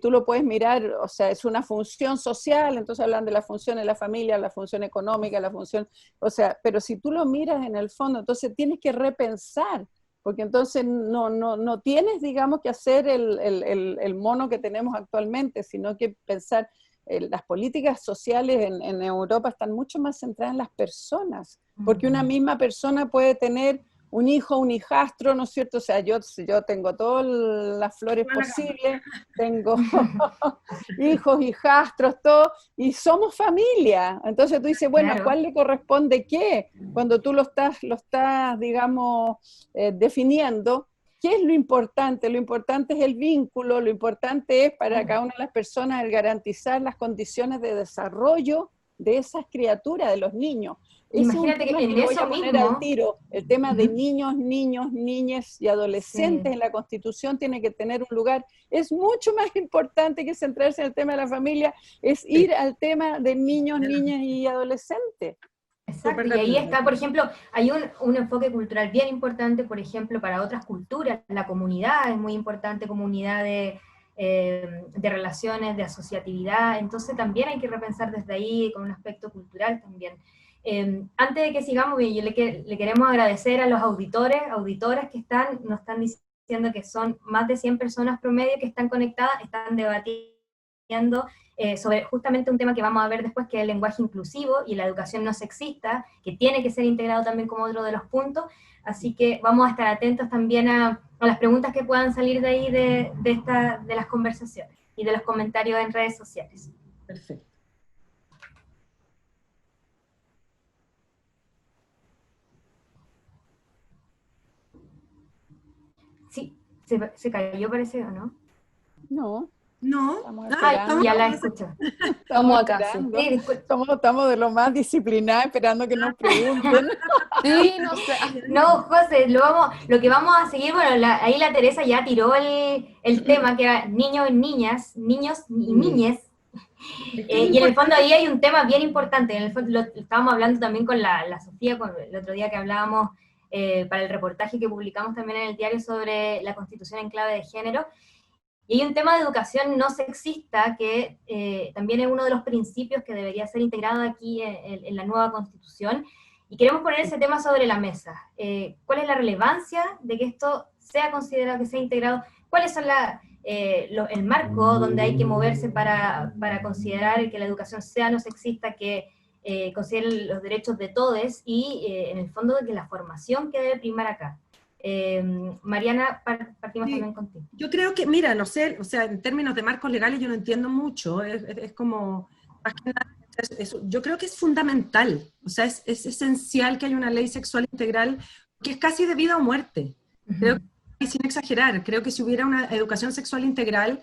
tú lo puedes mirar, o sea, es una función social, entonces hablan de la función de la familia, la función económica, la función, o sea, pero si tú lo miras en el fondo, entonces tienes que repensar, porque entonces no tienes, digamos, que hacer el mono que tenemos actualmente, sino que pensar, las políticas sociales en Europa están mucho más centradas en las personas, porque una misma persona puede tener un hijo, un hijastro, ¿no es cierto? O sea, yo tengo todas las flores posibles, tengo hijos, hijastros, todo, y somos familia. Entonces tú dices, bueno, claro, ¿cuál le corresponde qué? Cuando tú lo estás digamos, definiendo, ¿qué es lo importante? Lo importante es el vínculo, lo importante es para cada una de las personas el garantizar las condiciones de desarrollo de esas criaturas, de los niños. Imagínate que en eso mismo, el tema de niños, niñas y adolescentes en la Constitución tiene que tener un lugar, es mucho más importante que centrarse en el tema de la familia, es ir al tema de niños, niñas y adolescentes. Exacto, y ahí está, por ejemplo, hay un enfoque cultural bien importante, por ejemplo, para otras culturas, la comunidad es muy importante, comunidad de relaciones, de asociatividad, entonces también hay que repensar desde ahí con un aspecto cultural también. Antes de que sigamos, le queremos agradecer a los auditoras que nos están diciendo que son más de 100 personas promedio que están conectadas, están debatiendo sobre justamente un tema que vamos a ver después, que es el lenguaje inclusivo y la educación no sexista, que tiene que ser integrado también como otro de los puntos, así que vamos a estar atentos también a las preguntas que puedan salir de ahí de las conversaciones y de los comentarios en redes sociales. Perfecto. Sí, se cayó, parece, ¿o no? No. Ya la escucho. Estamos acá, sí. Estamos de lo más disciplinados esperando que nos pregunten. Sí, no sé. No, José, lo que vamos a seguir, bueno, ahí la Teresa ya tiró el tema, que era niños y niñas, niños y niñes. Y en el fondo ahí hay un tema bien importante, en el fondo estábamos hablando también con la Sofía, el otro día que hablábamos para el reportaje que publicamos también en el diario sobre la Constitución en clave de género, y hay un tema de educación no sexista que también es uno de los principios que debería ser integrado aquí en la nueva Constitución, y queremos poner ese tema sobre la mesa. ¿Cuál es la relevancia de que esto sea considerado, que sea integrado? ¿Cuáles son el marco donde hay que moverse para considerar que la educación sea no sexista, que considere los derechos de todos y en el fondo de que la formación que debe primar acá. Mariana, partimos también contigo. Yo creo que, mira, no sé, o sea, en términos de marcos legales yo no entiendo mucho, es como, más que nada, yo creo que es fundamental, o sea, es esencial que haya una ley sexual integral que es casi de vida o muerte. Creo que, sin exagerar, creo que si hubiera una educación sexual integral,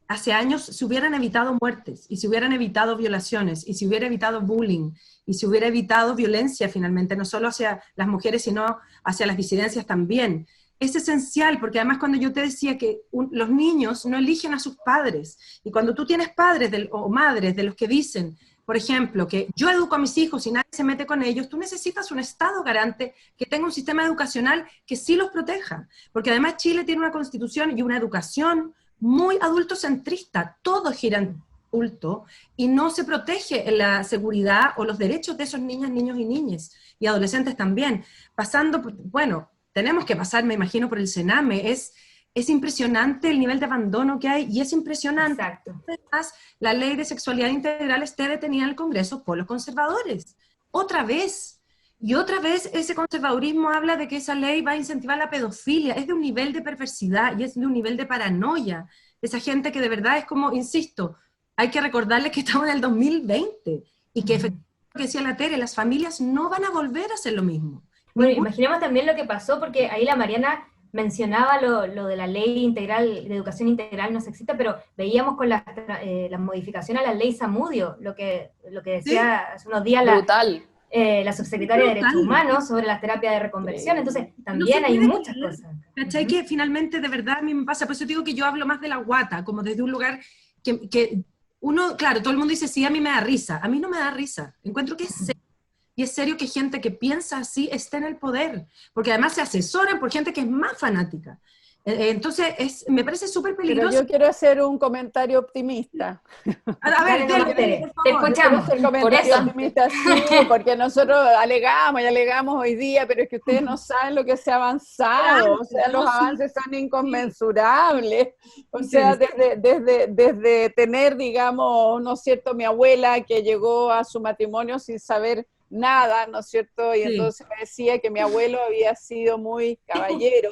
hace años se hubieran evitado muertes, y se hubieran evitado violaciones, y se hubiera evitado bullying, y se hubiera evitado violencia finalmente, no solo hacia las mujeres, sino hacia las disidencias también. Es esencial, porque además cuando yo te decía que los niños no eligen a sus padres, y cuando tú tienes padres o madres de los que dicen, por ejemplo, que yo educo a mis hijos y nadie se mete con ellos, tú necesitas un Estado garante que tenga un sistema educacional que sí los proteja, porque además Chile tiene una constitución y una educación muy adultocentrista, todo gira en adulto y no se protege la seguridad o los derechos de esos niños y niñas, y adolescentes también, pasando, bueno, tenemos que pasar, me imagino, por el Sename, es impresionante el nivel de abandono que hay, y es impresionante. Exacto. Además, la ley de sexualidad integral esté detenida en el Congreso por los conservadores. Otra vez. Y otra vez ese conservadurismo habla de que esa ley va a incentivar la pedofilia. Es de un nivel de perversidad y es de un nivel de paranoia. Esa gente que de verdad es como, insisto, hay que recordarles que estamos en el 2020 y que efectivamente, lo que decía la Tere, las familias no van a volver a hacer lo mismo. Bueno, imaginemos también lo que pasó, porque ahí la Mariana mencionaba lo de la ley integral, de educación integral no sexista, pero veíamos con la modificación a la ley Zamudio, lo que decía hace unos días la subsecretaria de Derechos Humanos sobre las terapias de reconversión. Entonces también hay muchas cosas. ¿Cachai? Que finalmente de verdad a mí me pasa, por eso digo que yo hablo más de la guata, como desde un lugar que uno, claro, todo el mundo dice, sí, a mí me da risa, a mí no me da risa, encuentro que es serio. Y es serio que gente que piensa así esté en el poder, porque además se asesoran por gente que es más fanática. Entonces, me parece súper peligroso. Pero yo quiero hacer un comentario optimista. A ver, te escuchamos. Quiero hacer comentario optimista, sí, porque nosotros alegamos hoy día, pero es que ustedes no saben lo que se ha avanzado, o sea, los avances son inconmensurables. O sea, desde tener, digamos, ¿no es cierto?, mi abuela que llegó a su matrimonio sin saber nada, ¿no es cierto? Y entonces me decía que mi abuelo había sido muy caballero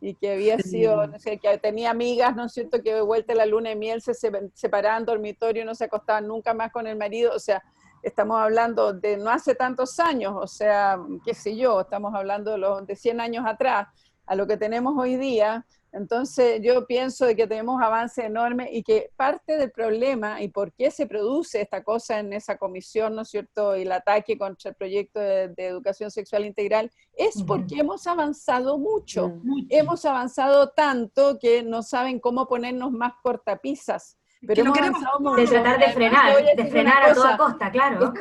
y que había sido, no sé, que tenía amigas, ¿no es cierto?, que de vuelta a la luna de miel se separaban dormitorio y no se acostaban nunca más con el marido. O sea, estamos hablando de no hace tantos años, o sea, qué sé yo, estamos hablando de 100 años atrás, a lo que tenemos hoy día. Entonces yo pienso de que tenemos avance enorme y que parte del problema y por qué se produce esta cosa en esa comisión, ¿no es cierto?, y el ataque contra el proyecto de educación sexual integral, es porque hemos avanzado mucho. Hemos avanzado tanto que no saben cómo ponernos más cortapisas. Pero hemos avanzado mucho. De tratar de frenar a toda costa, claro.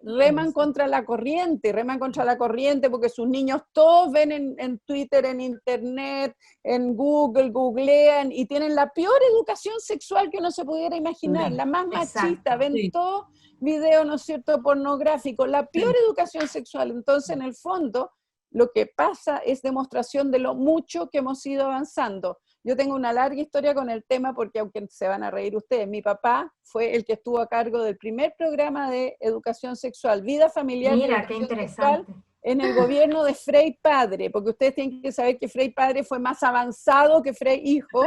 Reman contra la corriente porque sus niños todos ven en Twitter, en Internet, en Google, googlean y tienen la peor educación sexual que uno se pudiera imaginar, la más machista, ven todo video, ¿no es cierto?, pornográfico, la peor educación sexual. Entonces, en el fondo, lo que pasa es demostración de lo mucho que hemos ido avanzando. Yo tengo una larga historia con el tema porque, aunque se van a reír ustedes, mi papá fue el que estuvo a cargo del primer programa de educación sexual, vida familiar. Mira, qué interesante. En el gobierno de Frei Padre, porque ustedes tienen que saber que Frei Padre fue más avanzado que Frei Hijo.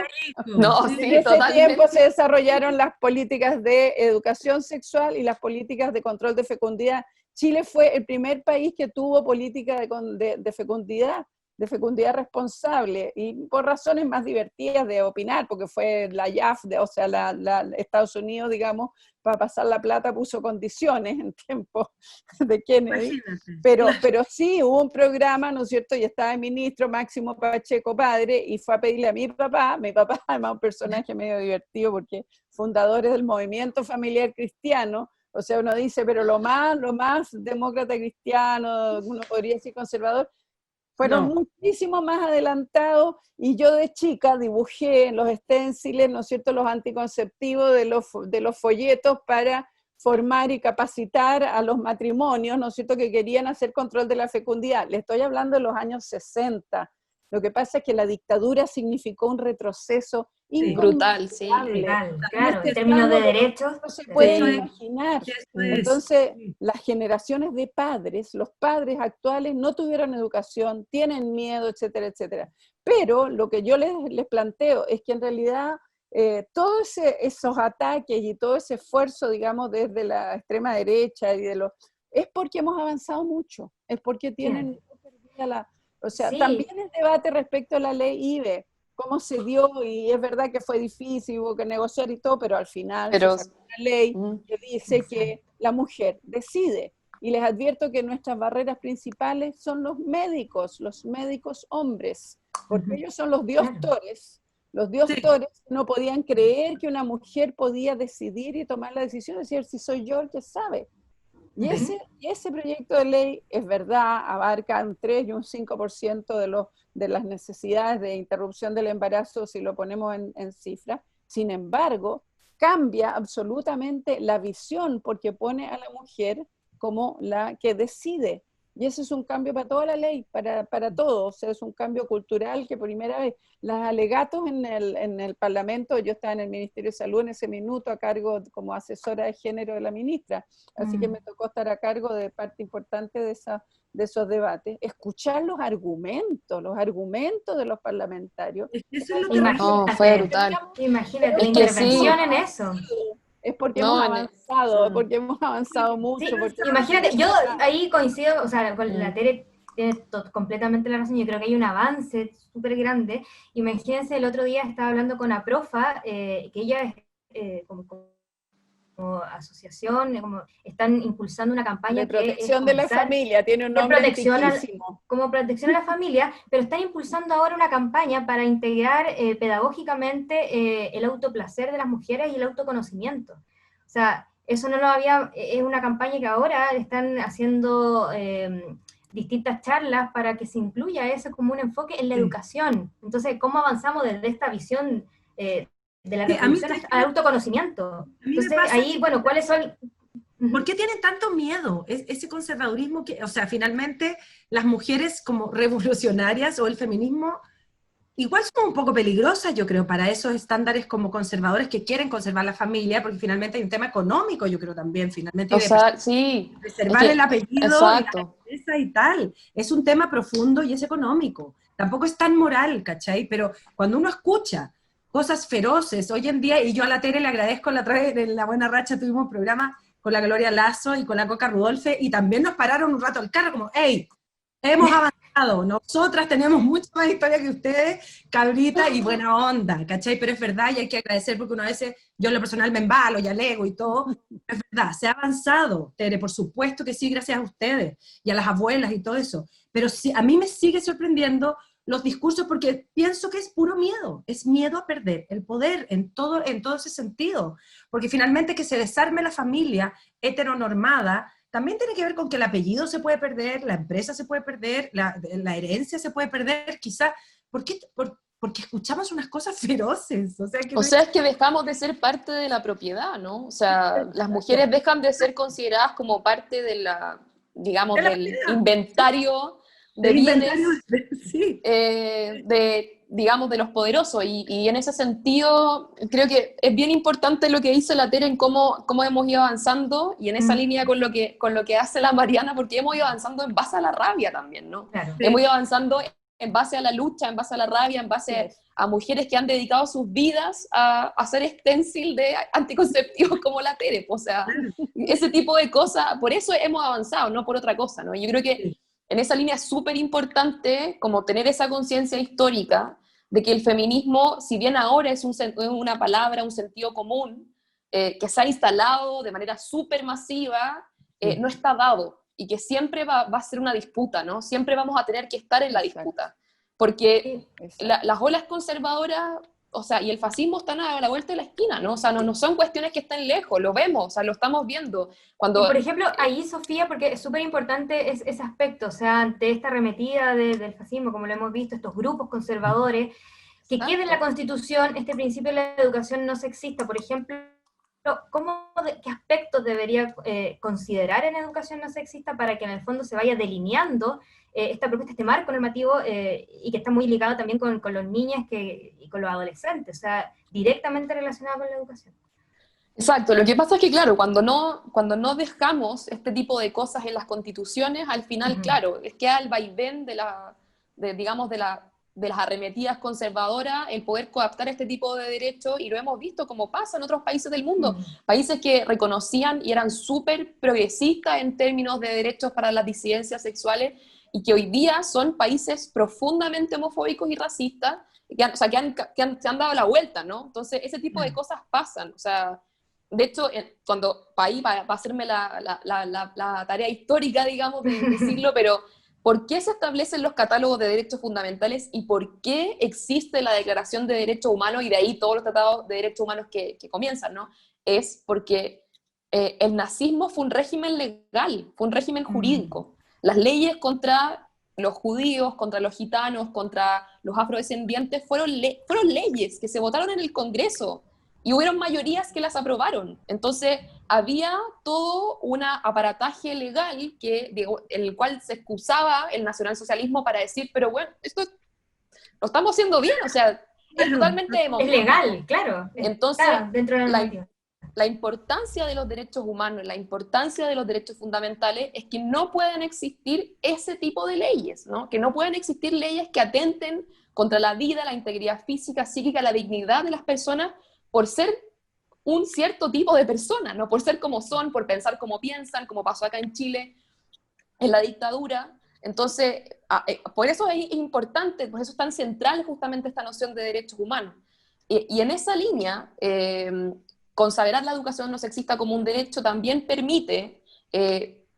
No, sí, en ese tiempo se desarrollaron las políticas de educación sexual y las políticas de control de fecundidad. Chile fue el primer país que tuvo política de fecundidad responsable, y por razones más divertidas de opinar, porque fue la IAF, o sea, Estados Unidos, digamos, para pasar la plata puso condiciones en tiempo de Kennedy, pero sí hubo un programa, ¿no es cierto?, y estaba el ministro Máximo Pacheco Padre, y fue a pedirle a mi papá además un personaje medio divertido, porque fundadores del movimiento familiar cristiano. O sea, uno dice, pero lo más demócrata cristiano, uno podría decir conservador, fueron muchísimo más adelantados, y yo de chica dibujé en los esténciles, ¿no es cierto?, los anticonceptivos de los folletos para formar y capacitar a los matrimonios, ¿no es cierto?, que querían hacer control de la fecundidad. Le estoy hablando de los años 60. Lo que pasa es que la dictadura significó un retroceso Brutal, sí. Legal, claro, en términos de derechos. No se puede sí. imaginar. Eso es. Entonces, las generaciones de padres, los padres actuales no tuvieron educación, tienen miedo, etcétera, etcétera. Pero lo que yo les planteo es que en realidad todos esos ataques y todo ese esfuerzo, digamos, desde la extrema derecha es porque hemos avanzado mucho, es porque tienen o sea, Sí. también el debate respecto a la ley IBE, cómo se dio, y es verdad que fue difícil, hubo que negociar y todo, pero al final se sacó una ley que dice que la mujer decide. Y les advierto que nuestras barreras principales son los médicos hombres, porque ellos son los diostores. Los diostores no podían creer que una mujer podía decidir y tomar la decisión, decir, si soy yo el que sabe. Y ese proyecto de ley, es verdad, abarca un 3 y un 5% de las necesidades de interrupción del embarazo, si lo ponemos en cifras. Sin embargo, cambia absolutamente la visión, porque pone a la mujer como la que decide. Y ese es un cambio para toda la ley, para todo. O sea, es un cambio cultural que por primera vez, los alegatos en el Parlamento, yo estaba en el Ministerio de Salud en ese minuto a cargo como asesora de género de la ministra, así que me tocó estar a cargo de parte importante de esos debates, escuchar los argumentos de los parlamentarios. Eso es lo que fue brutal. Imagínate, la intervención en eso. Es porque hemos avanzado, porque hemos avanzado mucho. Sí, porque imagínate, yo ahí coincido, o sea, con la Tere tiene completamente la razón, yo creo que hay un avance súper grande. Imagínense, el otro día estaba hablando con Aprofa, que ella es como asociación, como están impulsando una campaña de protección de la familia, tiene un nombre antiquísimo. Como protección a la familia, pero están impulsando ahora una campaña para integrar pedagógicamente el autoplacer de las mujeres y el autoconocimiento. O sea, eso no lo había, es una campaña que ahora están haciendo distintas charlas para que se incluya eso como un enfoque en la educación. Entonces, ¿cómo avanzamos desde esta visión de la reproducción al autoconocimiento? Entonces, ahí, bueno, ¿cuáles son...? ¿Por qué tienen tanto miedo? Ese conservadurismo que, o sea, finalmente las mujeres como revolucionarias o el feminismo igual son un poco peligrosas, yo creo, para esos estándares como conservadores que quieren conservar la familia, porque finalmente hay un tema económico, yo creo también, finalmente. O sea, sí. Preservar el apellido y la empresa y tal. Es un tema profundo y es económico. Tampoco es tan moral, ¿cachai? Pero cuando uno escucha cosas feroces hoy en día, y yo a la Tere le agradezco, la otra vez en La Buena Racha tuvimos un programa con la Gloria Lazo y con la Coca Rudolfe, y también nos pararon un rato al carro como, hey, hemos avanzado, nosotras tenemos mucha más historia que ustedes, cabrita y buena onda, ¿cachai? Pero es verdad y hay que agradecer porque una vez, yo en lo personal me embalo y alego y todo, pero es verdad, se ha avanzado, Tere, por supuesto que sí, gracias a ustedes y a las abuelas y todo eso, pero sí, a mí me sigue sorprendiendo los discursos porque pienso que es puro miedo, es miedo a perder el poder en todo ese sentido, porque finalmente que se desarme la familia heteronormada también tiene que ver con que el apellido se puede perder, la empresa se puede perder, la herencia se puede perder, quizá, porque escuchamos unas cosas feroces. O sea, es que dejamos de ser parte de la propiedad, ¿no? O sea, las mujeres dejan de ser consideradas como parte de la, digamos, del inventario de bienes, sí. digamos, de los poderosos, y en ese sentido creo que es bien importante lo que dice la Tere en cómo hemos ido avanzando, y en esa línea con lo que hace la Mariana, porque hemos ido avanzando en base a la rabia también, ¿no? Claro. Hemos ido avanzando en base a la lucha, en base a la rabia, en base a mujeres que han dedicado sus vidas a hacer stencil de anticonceptivos como la Tere, o sea, ese tipo de cosas, por eso hemos avanzado, no por otra cosa, ¿no? Yo creo que en esa línea es súper importante como tener esa conciencia histórica de que el feminismo, si bien ahora es una palabra, un sentido común, que se ha instalado de manera súper masiva, no está dado, y que siempre va a ser una disputa, ¿no? Siempre vamos a tener que estar en la disputa, porque las olas conservadoras, o sea, y el fascismo están a la vuelta de la esquina, ¿no? O sea, no son cuestiones que estén lejos, lo vemos, o sea, lo estamos viendo. Cuando, y por ejemplo, ahí, Sofía, porque es súper importante ese aspecto, o sea, ante esta arremetida del fascismo, como lo hemos visto, estos grupos conservadores, que quede en la Constitución este principio de la educación no sexista, por ejemplo, ¿Qué aspectos debería considerar en educación no sexista para que en el fondo se vaya delineando esta propuesta, este marco normativo, y que está muy ligado también con los niños y con los adolescentes, o sea, directamente relacionado con la educación? Exacto, lo que pasa es que, claro, cuando no dejamos este tipo de cosas en las constituciones, al final, claro, es que el vaivén digamos, de las arremetidas conservadoras, el poder coaptar este tipo de derechos, y lo hemos visto como pasa en otros países del mundo, países que reconocían y eran súper progresistas en términos de derechos para las disidencias sexuales, y que hoy día son países profundamente homofóbicos y racistas, se han dado la vuelta, ¿no? Entonces, ese tipo de cosas pasan, o sea, de hecho, cuando ahí va a hacerme la tarea histórica, digamos, de decirlo, pero ¿por qué se establecen los catálogos de derechos fundamentales y por qué existe la Declaración de Derechos Humanos y de ahí todos los tratados de derechos humanos que comienzan, ¿no? Es porque el nazismo fue un régimen legal, fue un régimen jurídico. Las leyes contra los judíos, contra los gitanos, contra los afrodescendientes fueron leyes que se votaron en el Congreso. Y hubieron mayorías que las aprobaron. Entonces, había todo un aparataje legal en el cual se excusaba el nacionalsocialismo para decir, pero bueno, esto lo estamos haciendo bien, o sea, es totalmente democrático. Es legal, claro. Entonces, dentro de la normativa. La importancia de los derechos humanos, la importancia de los derechos fundamentales es que no pueden existir ese tipo de leyes, ¿no? Que no pueden existir leyes que atenten contra la vida, la integridad física, psíquica, la dignidad de las personas, por ser un cierto tipo de persona, no por ser como son, por pensar como piensan, como pasó acá en Chile, en la dictadura. Entonces, por eso es importante, por eso es tan central justamente esta noción de derechos humanos. Y en esa línea, consagrar la educación no sexista como un derecho también permite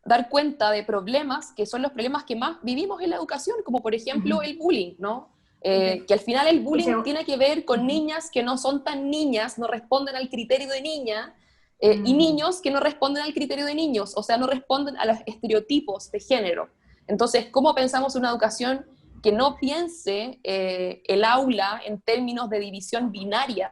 dar cuenta de problemas que son los problemas que más vivimos en la educación, como por ejemplo el bullying, ¿no? Que al final el bullying tiene que ver con niñas que no son tan niñas, no responden al criterio de niña, y niños que no responden al criterio de niños, o sea, no responden a los estereotipos de género. Entonces, ¿cómo pensamos una educación que no piense el aula en términos de división binaria?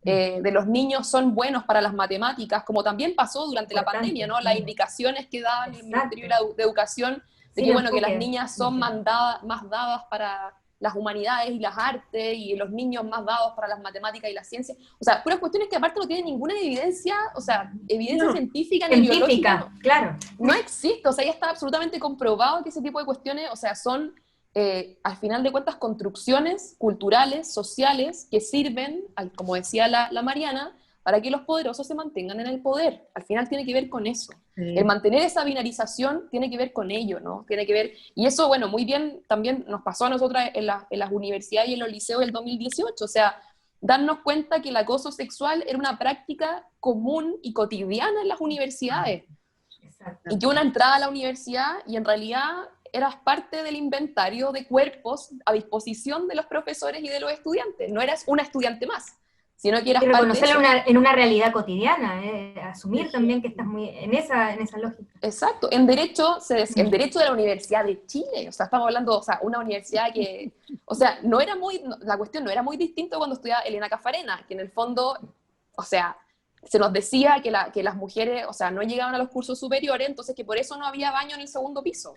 De los niños son buenos para las matemáticas, como también pasó durante la pandemia, ¿no? Las indicaciones que daban el Ministerio de Educación, de que, bueno, que las niñas son más dadas para las humanidades y las artes, y los niños más dados para las matemáticas y las ciencias. O sea, puras cuestiones que aparte no tienen ninguna evidencia, o sea, evidencia científica ni biológica. Claro. No existe, o sea, ya está absolutamente comprobado que ese tipo de cuestiones, o sea, son, al final de cuentas, construcciones culturales, sociales, que sirven, como decía la Mariana, para que los poderosos se mantengan en el poder. Al final tiene que ver con eso. El mantener esa binarización tiene que ver con ello, ¿no? Tiene que ver, y eso, bueno, muy bien también nos pasó a nosotras en las universidades y en los liceos del 2018, o sea, darnos cuenta que el acoso sexual era una práctica común y cotidiana en las universidades. Exacto. Y que una entrada a la universidad y en realidad eras parte del inventario de cuerpos a disposición de los profesores y de los estudiantes, no eras una estudiante más, sino que eras y reconocerlo parte en una realidad cotidiana, asumir también que estás muy en esa lógica. Exacto, en derecho, el derecho de la Universidad de Chile, o sea, estamos hablando, o sea, una universidad que, o sea, la cuestión no era muy distinta cuando estudiaba Elena Caffarena, que en el fondo, o sea, se nos decía que las mujeres, o sea, no llegaban a los cursos superiores, entonces que por eso no había baño en el segundo piso.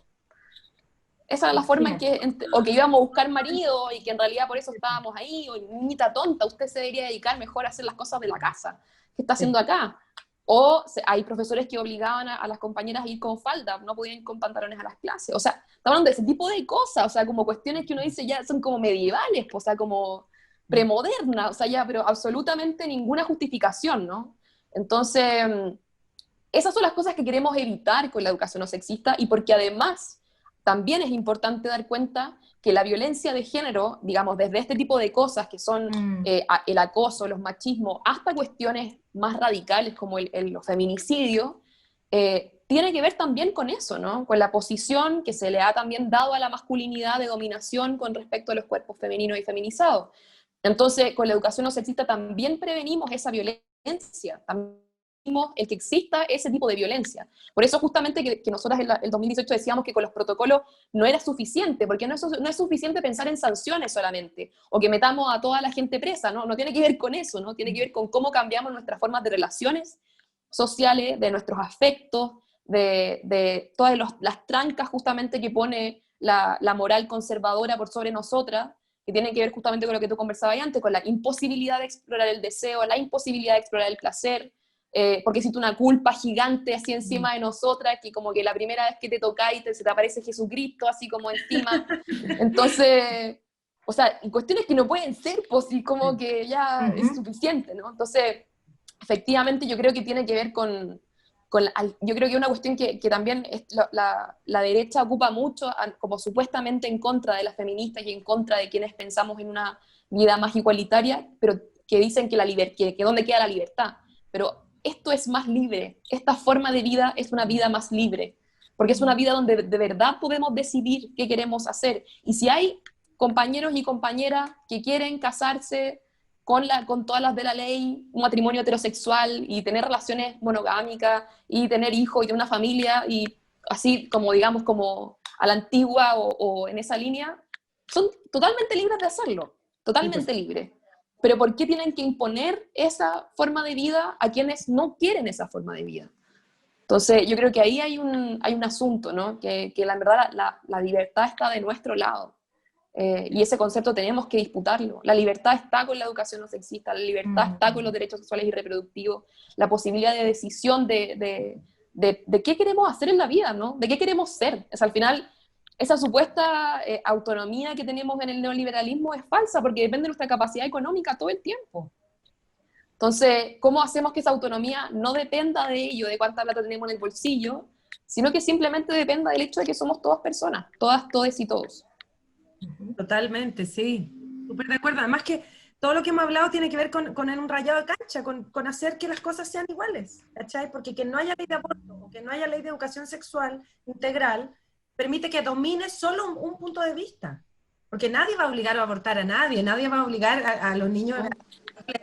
Esa era la forma en que, o que íbamos a buscar marido y que en realidad por eso estábamos ahí, o niñita tonta, usted se debería dedicar mejor a hacer las cosas de la casa. ¿Qué está haciendo acá? O hay profesores que obligaban a las compañeras a ir con falda, no podían ir con pantalones a las clases. O sea, estamos hablando de ese tipo de cosas, o sea, como cuestiones que uno dice ya son como medievales, o sea, como premodernas, o sea, ya, pero absolutamente ninguna justificación, ¿no? Entonces, esas son las cosas que queremos evitar con la educación no sexista, y porque además también es importante dar cuenta que la violencia de género, digamos, desde este tipo de cosas que son el acoso, los machismos, hasta cuestiones más radicales como los feminicidios, tiene que ver también con eso, ¿no? Con la posición que se le ha también dado a la masculinidad de dominación con respecto a los cuerpos femeninos y feminizados. Entonces, con la educación no sexista también prevenimos esa violencia, también el que exista ese tipo de violencia. Por eso justamente que nosotras en el 2018 decíamos que con los protocolos no era suficiente, porque no es suficiente pensar en sanciones solamente, o que metamos a toda la gente presa, ¿no? No tiene que ver con eso, ¿no? Tiene que ver con cómo cambiamos nuestras formas de relaciones sociales, de nuestros afectos, de todas las trancas justamente que pone la moral conservadora por sobre nosotras, que tienen que ver justamente con lo que tú conversabas antes, con la imposibilidad de explorar el deseo, la imposibilidad de explorar el placer, porque existe una culpa gigante así encima de nosotras, que como que la primera vez que te tocáis se te aparece Jesucristo así como encima. Entonces, o sea, cuestiones que no pueden ser, pues, y como que ya es suficiente, ¿no? Entonces, efectivamente yo creo que tiene que ver yo creo que una cuestión que también la derecha ocupa mucho, como supuestamente en contra de las feministas y en contra de quienes pensamos en una vida más igualitaria, pero que dicen que dónde queda la libertad. Pero esto es más libre, esta forma de vida es una vida más libre, porque es una vida donde de verdad podemos decidir qué queremos hacer. Y si hay compañeros y compañeras que quieren casarse con todas las de la ley, un matrimonio heterosexual y tener relaciones monogámicas y tener hijos y tener una familia y así como digamos como a la antigua o en esa línea, son totalmente libres de hacerlo, totalmente libres. Pero ¿por qué tienen que imponer esa forma de vida a quienes no quieren esa forma de vida? Entonces yo creo que ahí hay un asunto, ¿no? Que la verdad la libertad está de nuestro lado. Y ese concepto tenemos que disputarlo. La libertad está con la educación no sexista, la libertad está con los derechos sexuales y reproductivos, la posibilidad de decisión de qué queremos hacer en la vida, ¿no? De qué queremos ser. Es, al final, esa supuesta autonomía que tenemos en el neoliberalismo es falsa, porque depende de nuestra capacidad económica todo el tiempo. Entonces, ¿cómo hacemos que esa autonomía no dependa de ello, de cuánta plata tenemos en el bolsillo, sino que simplemente dependa del hecho de que somos todas personas, todas, todes y todos? Totalmente, sí. Súper de acuerdo. Además que todo lo que hemos hablado tiene que ver con un rayado de cancha, con hacer que las cosas sean iguales, ¿cachai? Porque que no haya ley de aborto o que no haya ley de educación sexual integral permite que domine solo un punto de vista. Porque nadie va a obligar a abortar a nadie, nadie va a obligar a los niños a la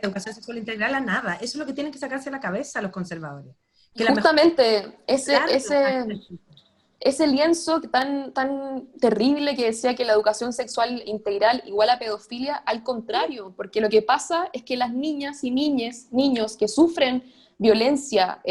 educación sexual integral a nada. Eso es lo que tienen que sacarse de la cabeza los conservadores. Que justamente ese lienzo tan terrible que decía que la educación sexual integral igual a pedofilia, al contrario, porque lo que pasa es que las niñas y niños que sufren violencia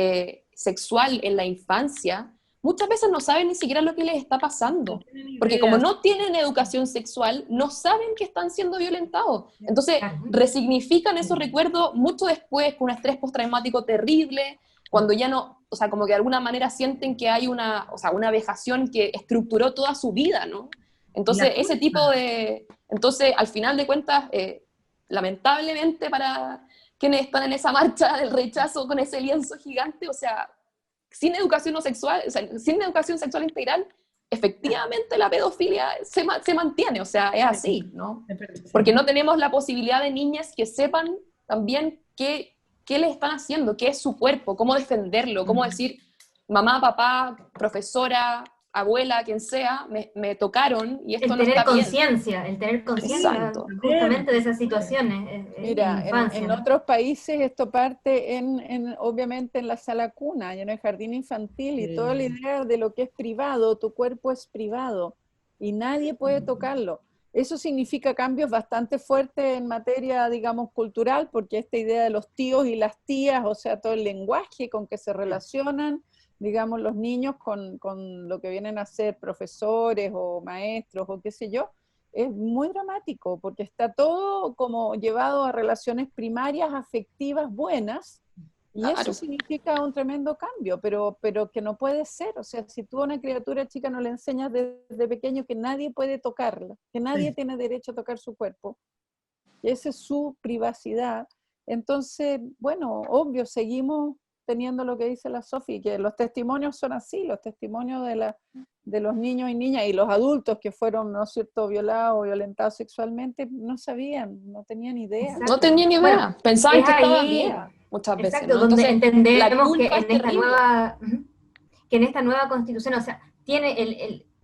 sexual en la infancia, muchas veces no saben ni siquiera lo que les está pasando, porque como no tienen educación sexual, no saben que están siendo violentados. Entonces, resignifican esos recuerdos mucho después, con un estrés postraumático terrible, cuando ya no, o sea, como que de alguna manera sienten que hay una vejación que estructuró toda su vida, ¿no? Entonces, ese tipo de... Entonces, al final de cuentas, lamentablemente para quienes están en esa marcha del rechazo con ese lienzo gigante, o sea, sin educación no sexual, o sea, sin educación sexual integral, efectivamente la pedofilia se mantiene, o sea, es así, ¿no? Porque no tenemos la posibilidad de niñas que sepan también qué le están haciendo, qué es su cuerpo, cómo defenderlo, cómo decir, mamá, papá, profesora, abuela, quien sea, me tocaron y esto no está bien. El tener conciencia justamente de esas situaciones. Mira, en otros países esto parte obviamente en la sala cuna y en el jardín infantil y toda la idea de lo que es privado, tu cuerpo es privado y nadie puede tocarlo. Eso significa cambios bastante fuertes en materia, digamos, cultural, porque esta idea de los tíos y las tías, o sea, todo el lenguaje con que se relacionan, digamos, los niños con lo que vienen a ser profesores o maestros o qué sé yo, es muy dramático, porque está todo como llevado a relaciones primarias, afectivas, buenas, y eso significa un tremendo cambio, pero que no puede ser. O sea, si tú a una criatura chica no le enseñas desde pequeño que nadie puede tocarla, que nadie tiene derecho a tocar su cuerpo, y esa es su privacidad, entonces, bueno, obvio, seguimos teniendo lo que dice la Sofi, que los testimonios son así, los testimonios de los niños y niñas y los adultos que fueron, ¿no es cierto?, violados o violentados sexualmente, no sabían, no tenían idea. Exacto. No tenían idea, bueno, pensaban que estaba bien muchas veces. Exacto, ¿no? donde Entonces, entendemos que en esta nueva constitución, o sea,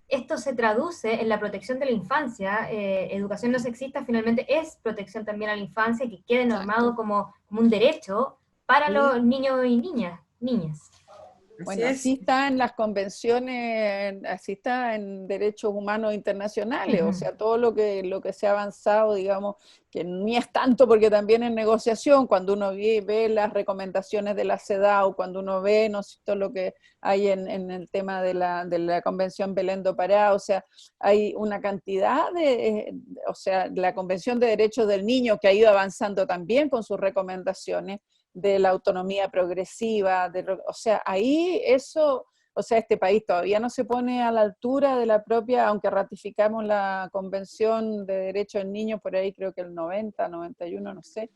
esto se traduce en la protección de la infancia. Educación no sexista finalmente es protección también a la infancia, que quede normado como un derecho para los niños y niñas. Bueno, así está en las convenciones, así está en derechos humanos internacionales, o sea, todo lo que se ha avanzado, digamos, que ni es tanto porque también en negociación, cuando uno ve las recomendaciones de la CEDAW, cuando uno ve, no sé, todo lo que hay en el tema de la Convención Belén do Pará, o sea, hay una cantidad o sea, la Convención de Derechos del Niño que ha ido avanzando también con sus recomendaciones, de la autonomía progresiva, o sea, ahí eso, o sea, este país todavía no se pone a la altura de la propia, aunque ratificamos la Convención de Derechos del Niño por ahí creo que el 90, 91, no sé,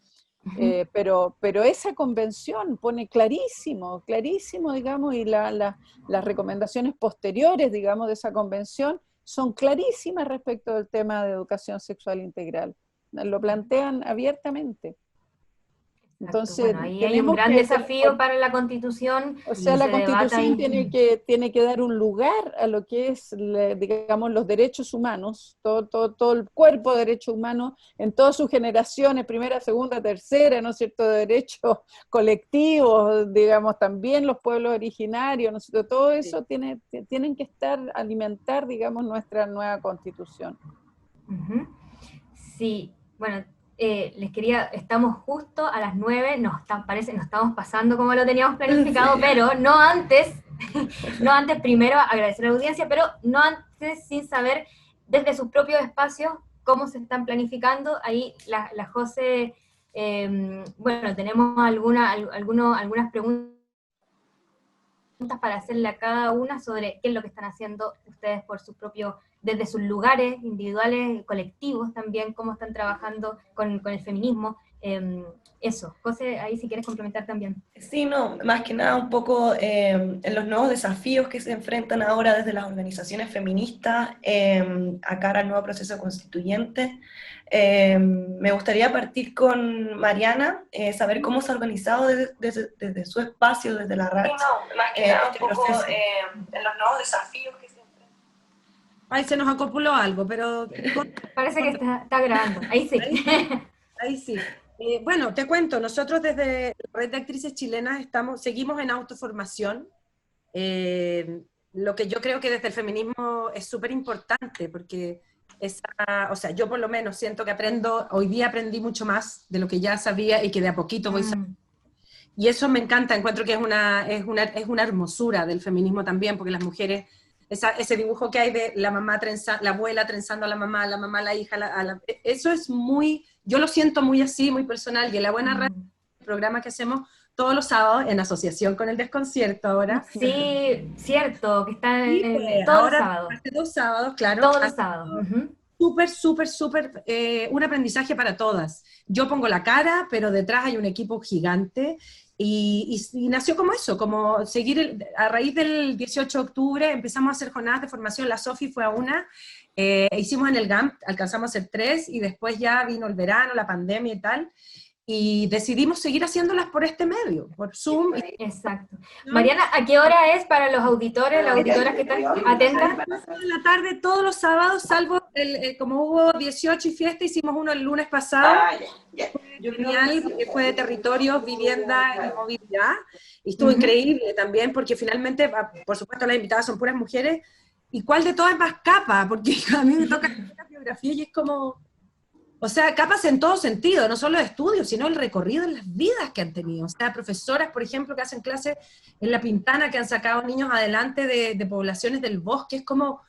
pero esa convención pone clarísimo, digamos, y las recomendaciones posteriores, digamos, de esa convención son clarísimas respecto del tema de educación sexual integral, lo plantean abiertamente. Entonces, bueno, ahí hay un gran desafío para la Constitución. O sea, la Constitución tiene que dar un lugar a lo que es, digamos, los derechos humanos, todo el cuerpo de derechos humanos, en todas sus generaciones, primera, segunda, tercera, ¿no es cierto?, de derechos colectivos, digamos, también los pueblos originarios, ¿no es cierto?, todo eso tienen que alimentar, digamos, nuestra nueva Constitución. Sí, bueno, estamos justo a las 9, nos estamos pasando como lo teníamos planificado, pero no antes primero agradecer a la audiencia, pero no antes sin saber desde sus propios espacios cómo se están planificando. Ahí la José, bueno, tenemos algunas preguntas para hacerle a cada una sobre qué es lo que están haciendo ustedes por sus propios, desde sus lugares individuales, colectivos también, cómo están trabajando con el feminismo. Eso, José, ahí si quieres complementar también. Sí, no, más que nada un poco en los nuevos desafíos que se enfrentan ahora desde las organizaciones feministas a cara al nuevo proceso constituyente. Me gustaría partir con Mariana, saber cómo se ha organizado desde su espacio, desde la RACH, más que nada este un poco proceso. en los nuevos desafíos que se enfrentan. Ahí se nos acopló algo, pero... Parece que está grabando, ahí sí. Ahí sí. Bueno, te cuento, nosotros desde la Red de Actrices Chilenas seguimos en autoformación, lo que yo creo que desde el feminismo es súper importante, porque o sea, yo por lo menos siento que hoy día aprendí mucho más de lo que ya sabía y que de a poquito voy sabiendo. Y eso me encanta, encuentro que es una hermosura del feminismo también, porque las mujeres, ese dibujo que hay de la abuela trenzando a la mamá a la hija, eso es muy, yo lo siento muy así, muy personal, y en La Buena Radio, el programa que hacemos todos los sábados en asociación con El Desconcierto ahora. Sí, cierto, que está todos los sábados. Hace 2 sábados, claro. Todos los sábados. Súper, un aprendizaje para todas. Yo pongo la cara, pero detrás hay un equipo gigante, y nació como eso, como seguir, a raíz del 18 de octubre empezamos a hacer jornadas de formación, la Sofi fue a una, hicimos en el GAMP, alcanzamos a hacer 3, y después ya vino el verano, la pandemia y tal, y decidimos seguir haciéndolas por este medio, por Zoom. Exacto. Mariana, ¿a qué hora es para los auditores, las auditoras que están atentas? En la tarde, todos los sábados, salvo como hubo 18 y fiesta, hicimos uno el lunes pasado. Genial, porque fue de territorios, vivienda y movilidad, y estuvo increíble también, porque finalmente, por supuesto, las invitadas son puras mujeres, y cuál de todas es más capa, porque a mí me toca la biografía y es como, o sea, capas en todo sentido, no solo de estudios, sino el recorrido en las vidas que han tenido. O sea, profesoras, por ejemplo, que hacen clases en La Pintana, que han sacado niños adelante de poblaciones del bosque, es como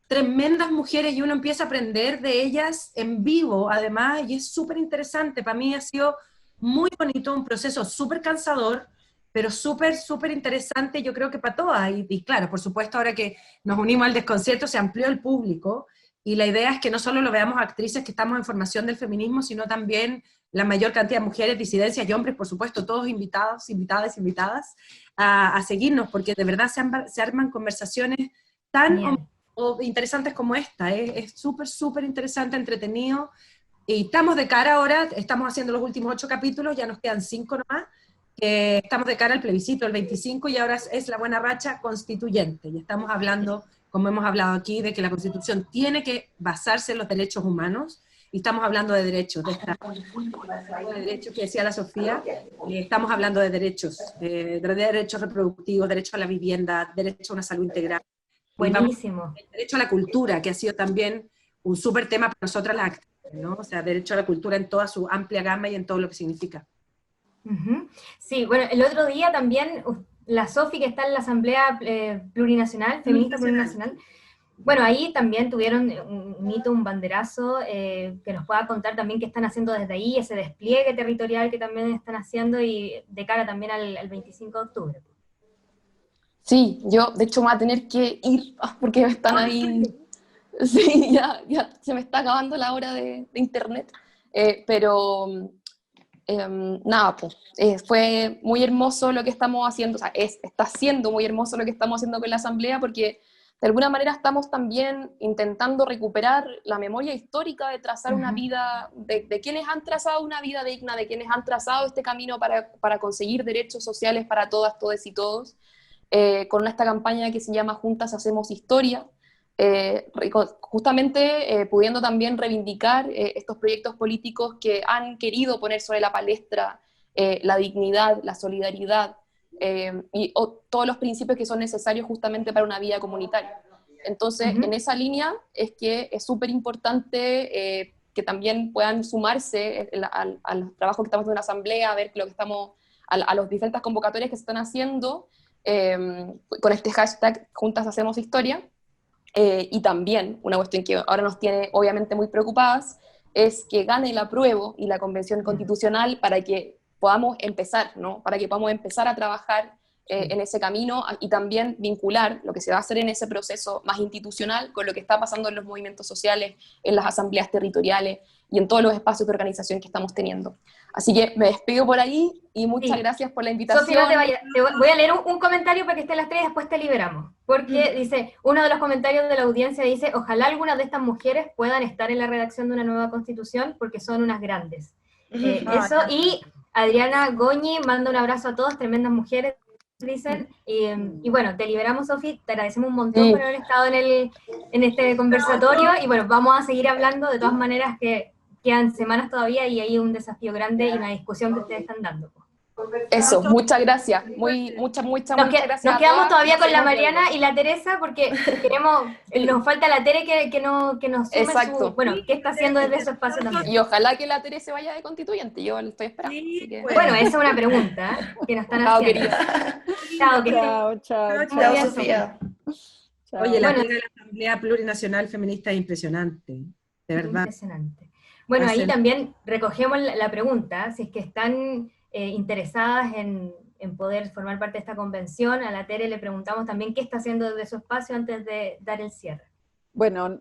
tremendas mujeres, y uno empieza a aprender de ellas en vivo, además, y es súper interesante. Para mí ha sido muy bonito, un proceso súper cansador, pero súper interesante, yo creo que para todas. Y claro, por supuesto, ahora que nos unimos al Desconcierto, se amplió el público, y la idea es que no solo lo veamos actrices que estamos en formación del feminismo, sino también la mayor cantidad de mujeres, disidencias y hombres, por supuesto, todos invitadas a seguirnos, porque de verdad se arman conversaciones tan interesantes como esta. Es súper interesante, entretenido, y estamos de cara ahora, estamos haciendo los últimos 8 capítulos, ya nos quedan 5 nomás, estamos de cara al plebiscito el 25, y ahora es la buena racha constituyente, y estamos hablando, como hemos hablado aquí, de que la Constitución tiene que basarse en los derechos humanos, y estamos hablando de derechos, de derechos que decía la Sofía, estamos hablando de derechos reproductivos, derecho a la vivienda, derecho a una salud integral. Buenísimo. El derecho a la cultura, que ha sido también un súper tema para nosotras las actrices, ¿no? O sea, derecho a la cultura en toda su amplia gama y en todo lo que significa. Sí, bueno, el otro día también la Sofi, que está en la Asamblea Plurinacional, Feminista Plurinacional, bueno, ahí también tuvieron un hito, un banderazo, que nos pueda contar también qué están haciendo desde ahí, ese despliegue territorial que también están haciendo y de cara también al 25 de octubre. Sí, yo de hecho me voy a tener que ir porque están ahí. Sí, ya se me está acabando la hora de internet, pero nada, pues, fue muy hermoso lo que estamos haciendo, o sea, está siendo muy hermoso lo que estamos haciendo con la Asamblea, porque de alguna manera estamos también intentando recuperar la memoria histórica de trazar una vida, de quienes han trazado una vida digna, de quienes han trazado este camino para conseguir derechos sociales para todas, todes y todos, con esta campaña que se llama Juntas Hacemos Historia, justamente pudiendo también reivindicar estos proyectos políticos que han querido poner sobre la palestra la dignidad, la solidaridad y todos los principios que son necesarios justamente para una vida comunitaria. Entonces, en esa línea es que es súper importante que también puedan sumarse a los trabajos que estamos haciendo en la Asamblea, a ver lo que estamos, a las diferentes convocatorias que se están haciendo con este hashtag Juntas Hacemos Historia. Y también, una cuestión que ahora nos tiene obviamente muy preocupadas, es que gane el apruebo y la Convención Constitucional para que podamos empezar, ¿no? Para que podamos empezar a trabajar en ese camino y también vincular lo que se va a hacer en ese proceso más institucional con lo que está pasando en los movimientos sociales, en las asambleas territoriales y en todos los espacios de organización que estamos teniendo. Así que me despido por ahí y muchas gracias por la invitación. Sofi, no te vayas. Voy a leer un comentario para que esté a las 3 y después te liberamos. Porque dice, uno de los comentarios de la audiencia dice, ojalá algunas de estas mujeres puedan estar en la redacción de una nueva constitución porque son unas grandes. Eso, y Adriana Goñi manda un abrazo a todos, tremendas mujeres, dicen. Y bueno, te liberamos, Sofi, te agradecemos un montón por haber estado en este conversatorio. Y bueno, vamos a seguir hablando de todas maneras que quedan semanas todavía y hay un desafío grande y una discusión que ustedes están dando. Eso, muchas gracias. Muchas gracias. Nos quedamos todavía con la Mariana y la Teresa porque nos falta la Tere que nos sume bueno, ¿qué está haciendo desde su espacio también? Y ojalá que la Tere se vaya de constituyente, yo lo estoy esperando. Así que... Bueno, esa es una pregunta que nos están haciendo. Chao, Sofía. Oye, la pega de la Asamblea Plurinacional Feminista es impresionante, de verdad. Impresionante. Bueno, ahí también recogemos la pregunta, si es que están interesadas en poder formar parte de esta convención. A la Tere le preguntamos también qué está haciendo desde su espacio antes de dar el cierre. Bueno,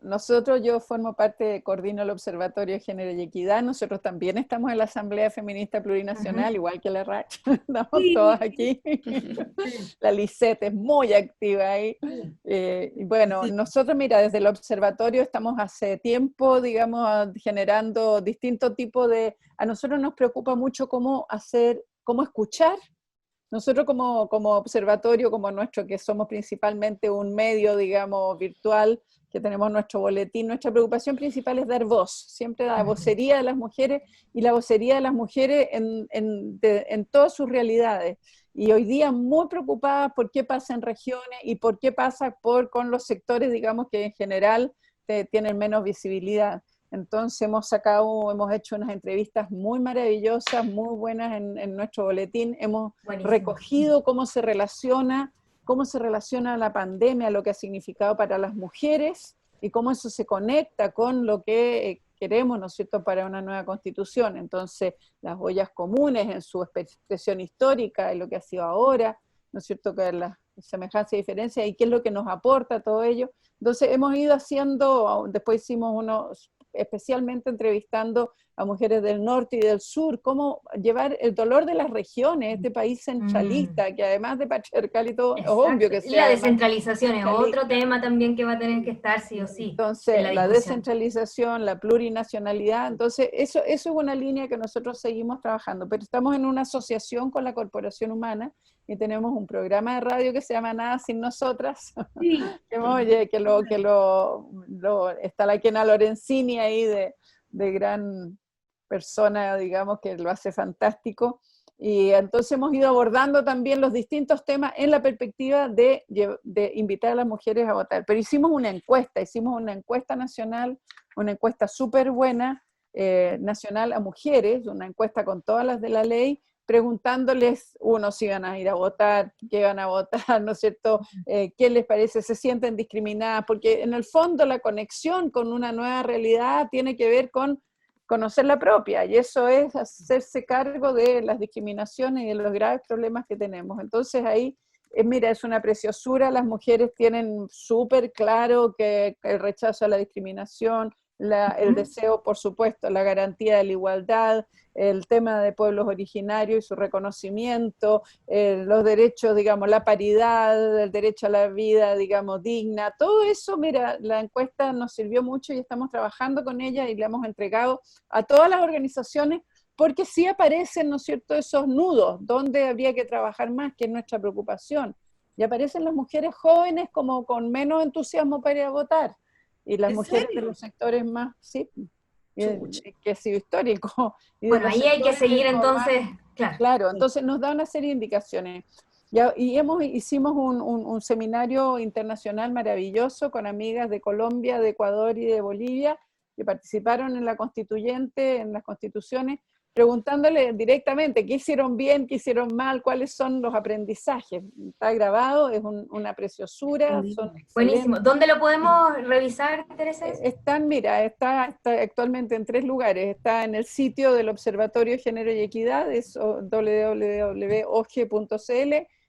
yo formo parte, coordino el Observatorio de Género y Equidad, nosotros también estamos en la Asamblea Feminista Plurinacional, igual que la RACH, estamos todas aquí. La Lisette es muy activa ahí. Y bueno, nosotros, mira, desde el Observatorio estamos hace tiempo, digamos, generando distintos tipos de... A nosotros nos preocupa mucho cómo escuchar. Nosotros como observatorio, como nuestro, que somos principalmente un medio, digamos, virtual, que tenemos nuestro boletín, nuestra preocupación principal es dar voz, siempre la vocería de las mujeres, y la vocería de las mujeres en todas sus realidades. Y hoy día muy preocupadas por qué pasa en regiones y por qué pasa con los sectores, digamos, que en general tienen menos visibilidad. Entonces hemos hecho unas entrevistas muy maravillosas, muy buenas en nuestro boletín. Hemos recogido cómo se relaciona la pandemia, lo que ha significado para las mujeres y cómo eso se conecta con lo que queremos, ¿no es cierto?, para una nueva constitución. Entonces, las ollas comunes en su expresión histórica, en lo que ha sido ahora, ¿no es cierto?, que las semejanzas y diferencias, y qué es lo que nos aporta todo ello. Entonces, hemos ido haciendo, después hicimos especialmente entrevistando a mujeres del norte y del sur, cómo llevar el dolor de las regiones, este país centralista, que además de patriarcal y todo, es obvio que sea. Y la descentralización es otro tema también que va a tener que estar sí o sí. Entonces, la descentralización, la plurinacionalidad, entonces eso es una línea que nosotros seguimos trabajando, pero estamos en una asociación con la Corporación Humana y tenemos un programa de radio que se llama Nada Sin Nosotras, está la Kena Lorenzini ahí de gran persona, digamos, que lo hace fantástico. Y entonces hemos ido abordando también los distintos temas en la perspectiva de invitar a las mujeres a votar. Pero hicimos una encuesta nacional, una encuesta súper buena, nacional a mujeres, una encuesta con todas las de la ley, preguntándoles, si iban a ir a votar, qué iban a votar, ¿no es cierto?, qué les parece, se sienten discriminadas, porque en el fondo la conexión con una nueva realidad tiene que ver con conocer la propia, y eso es hacerse cargo de las discriminaciones y de los graves problemas que tenemos. Entonces ahí, mira, es una preciosura, las mujeres tienen súper claro que el rechazo a la discriminación, el deseo, por supuesto, la garantía de la igualdad, el tema de pueblos originarios y su reconocimiento, los derechos, digamos, la paridad, el derecho a la vida, digamos, digna, todo eso, mira, la encuesta nos sirvió mucho y estamos trabajando con ella y la hemos entregado a todas las organizaciones, porque sí aparecen, ¿no es cierto?, esos nudos, donde habría que trabajar más, que es nuestra preocupación. Y aparecen las mujeres jóvenes como con menos entusiasmo para ir a votar, y las mujeres de los sectores más, sí, que ha sido histórico. Y bueno, ahí hay que seguir entonces, claro, entonces nos da una serie de indicaciones. Y hicimos un seminario internacional maravilloso con amigas de Colombia, de Ecuador y de Bolivia, que participaron en la constituyente, en las constituciones, preguntándole directamente qué hicieron bien, qué hicieron mal, cuáles son los aprendizajes. Está grabado, es una preciosura, son buenísimo. ¿Dónde lo podemos revisar, Teresa? Mira, está actualmente en 3 lugares. Está en el sitio del Observatorio de Género y Equidad, es www.og.cl,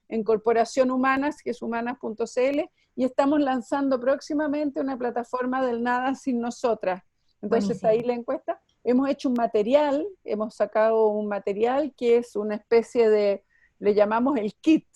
en Corporación Humanas, que es humanas.cl, y estamos lanzando próximamente una plataforma del Nada Sin Nosotras. Entonces está ahí la encuesta. Hemos hecho un material, hemos sacado un material que es una especie de, le llamamos el kit,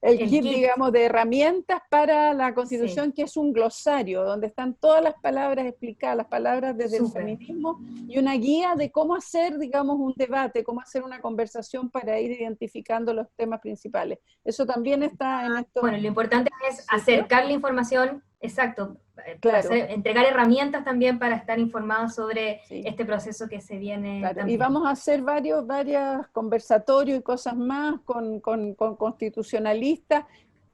el kit, digamos, de herramientas para la Constitución, sí, que es un glosario, donde están todas las palabras explicadas, las palabras desde el feminismo, y una guía de cómo hacer, digamos, un debate, cómo hacer una conversación para ir identificando los temas principales. Eso también está en esto. Bueno, lo importante es acercar la información, exacto, claro, entregar herramientas también para estar informados sobre este proceso que se viene. Claro. Y vamos a hacer varios conversatorios y cosas más con constitucionalistas,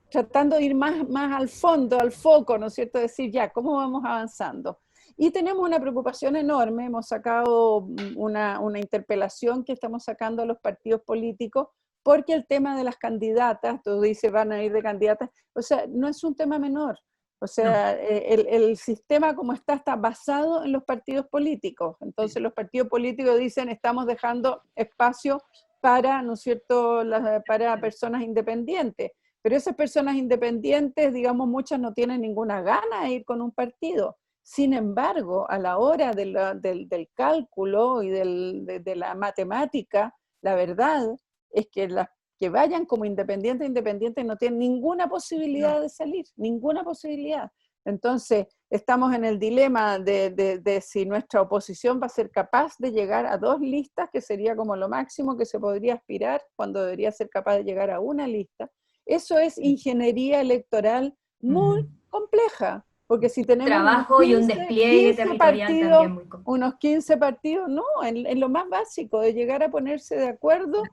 tratando de ir más al fondo, al foco, ¿no es cierto? Decir, ya, ¿cómo vamos avanzando? Y tenemos una preocupación enorme, hemos sacado una interpelación que estamos sacando a los partidos políticos, porque el tema de las candidatas, tú dices, van a ir de candidatas, o sea, no es un tema menor. O sea, no. El sistema como está basado en los partidos políticos. Entonces los partidos políticos dicen, estamos dejando espacio para, ¿no es cierto?, para personas independientes. Pero esas personas independientes, digamos, muchas no tienen ninguna gana de ir con un partido. Sin embargo, a la hora del cálculo y de la matemática, la verdad es que las que vayan como independientes no tienen ninguna posibilidad de salir, ninguna posibilidad. Entonces, estamos en el dilema de si nuestra oposición va a ser capaz de llegar a 2 listas, que sería como lo máximo que se podría aspirar, cuando debería ser capaz de llegar a una lista. Eso es ingeniería electoral muy compleja, porque si tenemos trabajo 15, y un despliegue territorial también muy complejo. Unos 15 partidos, no, en lo más básico, de llegar a ponerse de acuerdo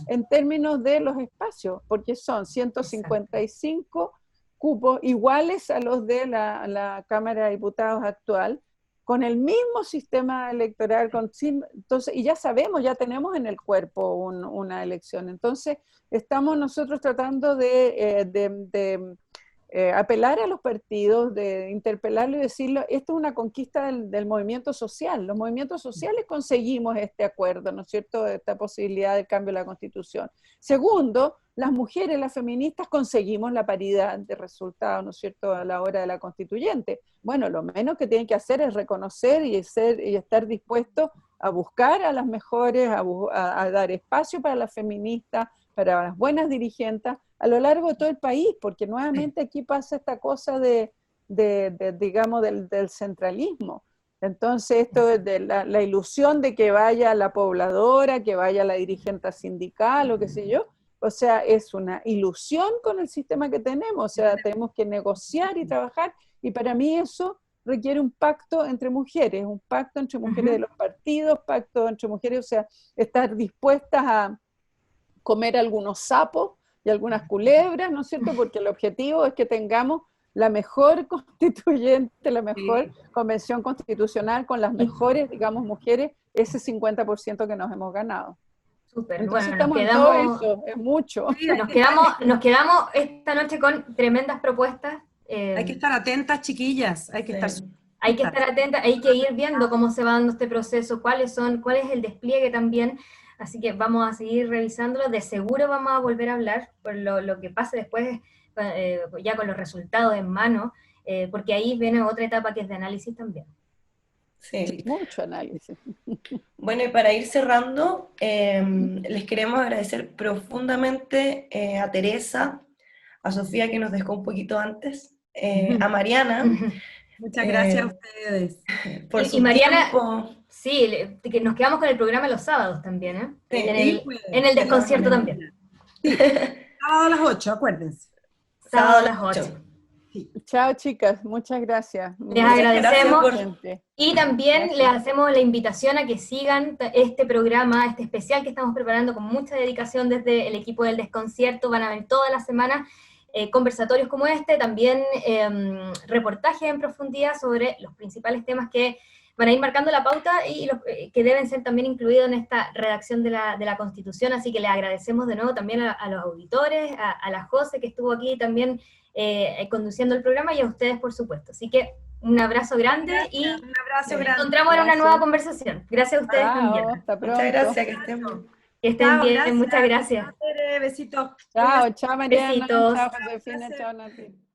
en términos de los espacios, porque son 155 cupos iguales a los de la Cámara de Diputados actual, con el mismo sistema electoral, entonces, y ya sabemos, ya tenemos en el cuerpo una elección. Entonces, estamos nosotros tratando de apelar a los partidos, de interpelarlo y decirlo, esto es una conquista del movimiento social. Los movimientos sociales conseguimos este acuerdo, ¿no es cierto?, esta posibilidad del cambio de la Constitución. Segundo, las mujeres, las feministas, conseguimos la paridad de resultados, ¿no es cierto?, a la hora de la constituyente. Bueno, lo menos que tienen que hacer es reconocer y estar dispuestos a buscar a las mejores, a dar espacio para las feministas, para las buenas dirigentes, a lo largo de todo el país, porque nuevamente aquí pasa esta cosa digamos, del centralismo. Entonces, esto de la ilusión de que vaya la pobladora, que vaya la dirigente sindical o qué sé yo, o sea, es una ilusión con el sistema que tenemos, o sea, tenemos que negociar y trabajar, y para mí eso requiere un pacto entre mujeres, un pacto entre mujeres de los partidos, pacto entre mujeres, o sea, estar dispuestas a comer algunos sapos y algunas culebras, ¿no es cierto? Porque el objetivo es que tengamos la mejor constituyente, la mejor convención constitucional con las mejores, digamos, mujeres, ese 50% que nos hemos ganado. Súper, Entonces bueno, estamos en todo eso, es mucho. nos quedamos esta noche con tremendas propuestas. Hay que estar atentas, chiquillas, hay que estar Hay que estar atentas, hay que ir viendo cómo se va dando este proceso, cuál es el despliegue también, así que vamos a seguir revisándolo, de seguro vamos a volver a hablar por lo que pase después, ya con los resultados en mano, porque ahí viene otra etapa que es de análisis también. Sí. Mucho análisis. Bueno, y para ir cerrando, les queremos agradecer profundamente a Teresa, a Sofía que nos dejó un poquito antes, a Mariana. Muchas gracias a ustedes. Por su Mariana, tiempo. sí, que nos quedamos con el programa los sábados también, ¿eh? Sí, en el desconcierto también. Sí. Sábado a las 8, acuérdense. Sábado a las 8. Sí. Chao, chicas, muchas gracias. Les agradecemos Gracias y también les hacemos la invitación a que sigan este programa, este especial que estamos preparando con mucha dedicación desde el equipo del desconcierto. Van a ver todas las semanas conversatorios como este, también reportajes en profundidad sobre los principales temas que van a ir marcando la pauta y que deben ser también incluidos en esta redacción de la Constitución, así que les agradecemos de nuevo también a los auditores, a la José que estuvo aquí también conduciendo el programa y a ustedes por supuesto, así que un abrazo grande y un abrazo nos grande. encontramos en una nueva conversación. Gracias a ustedes también. Hasta pronto. Muchas gracias, que estén bien. Que estén bien, muchas gracias. Besitos. Chao, chao Mariana, Besitos. chao Josefina, chao Nati.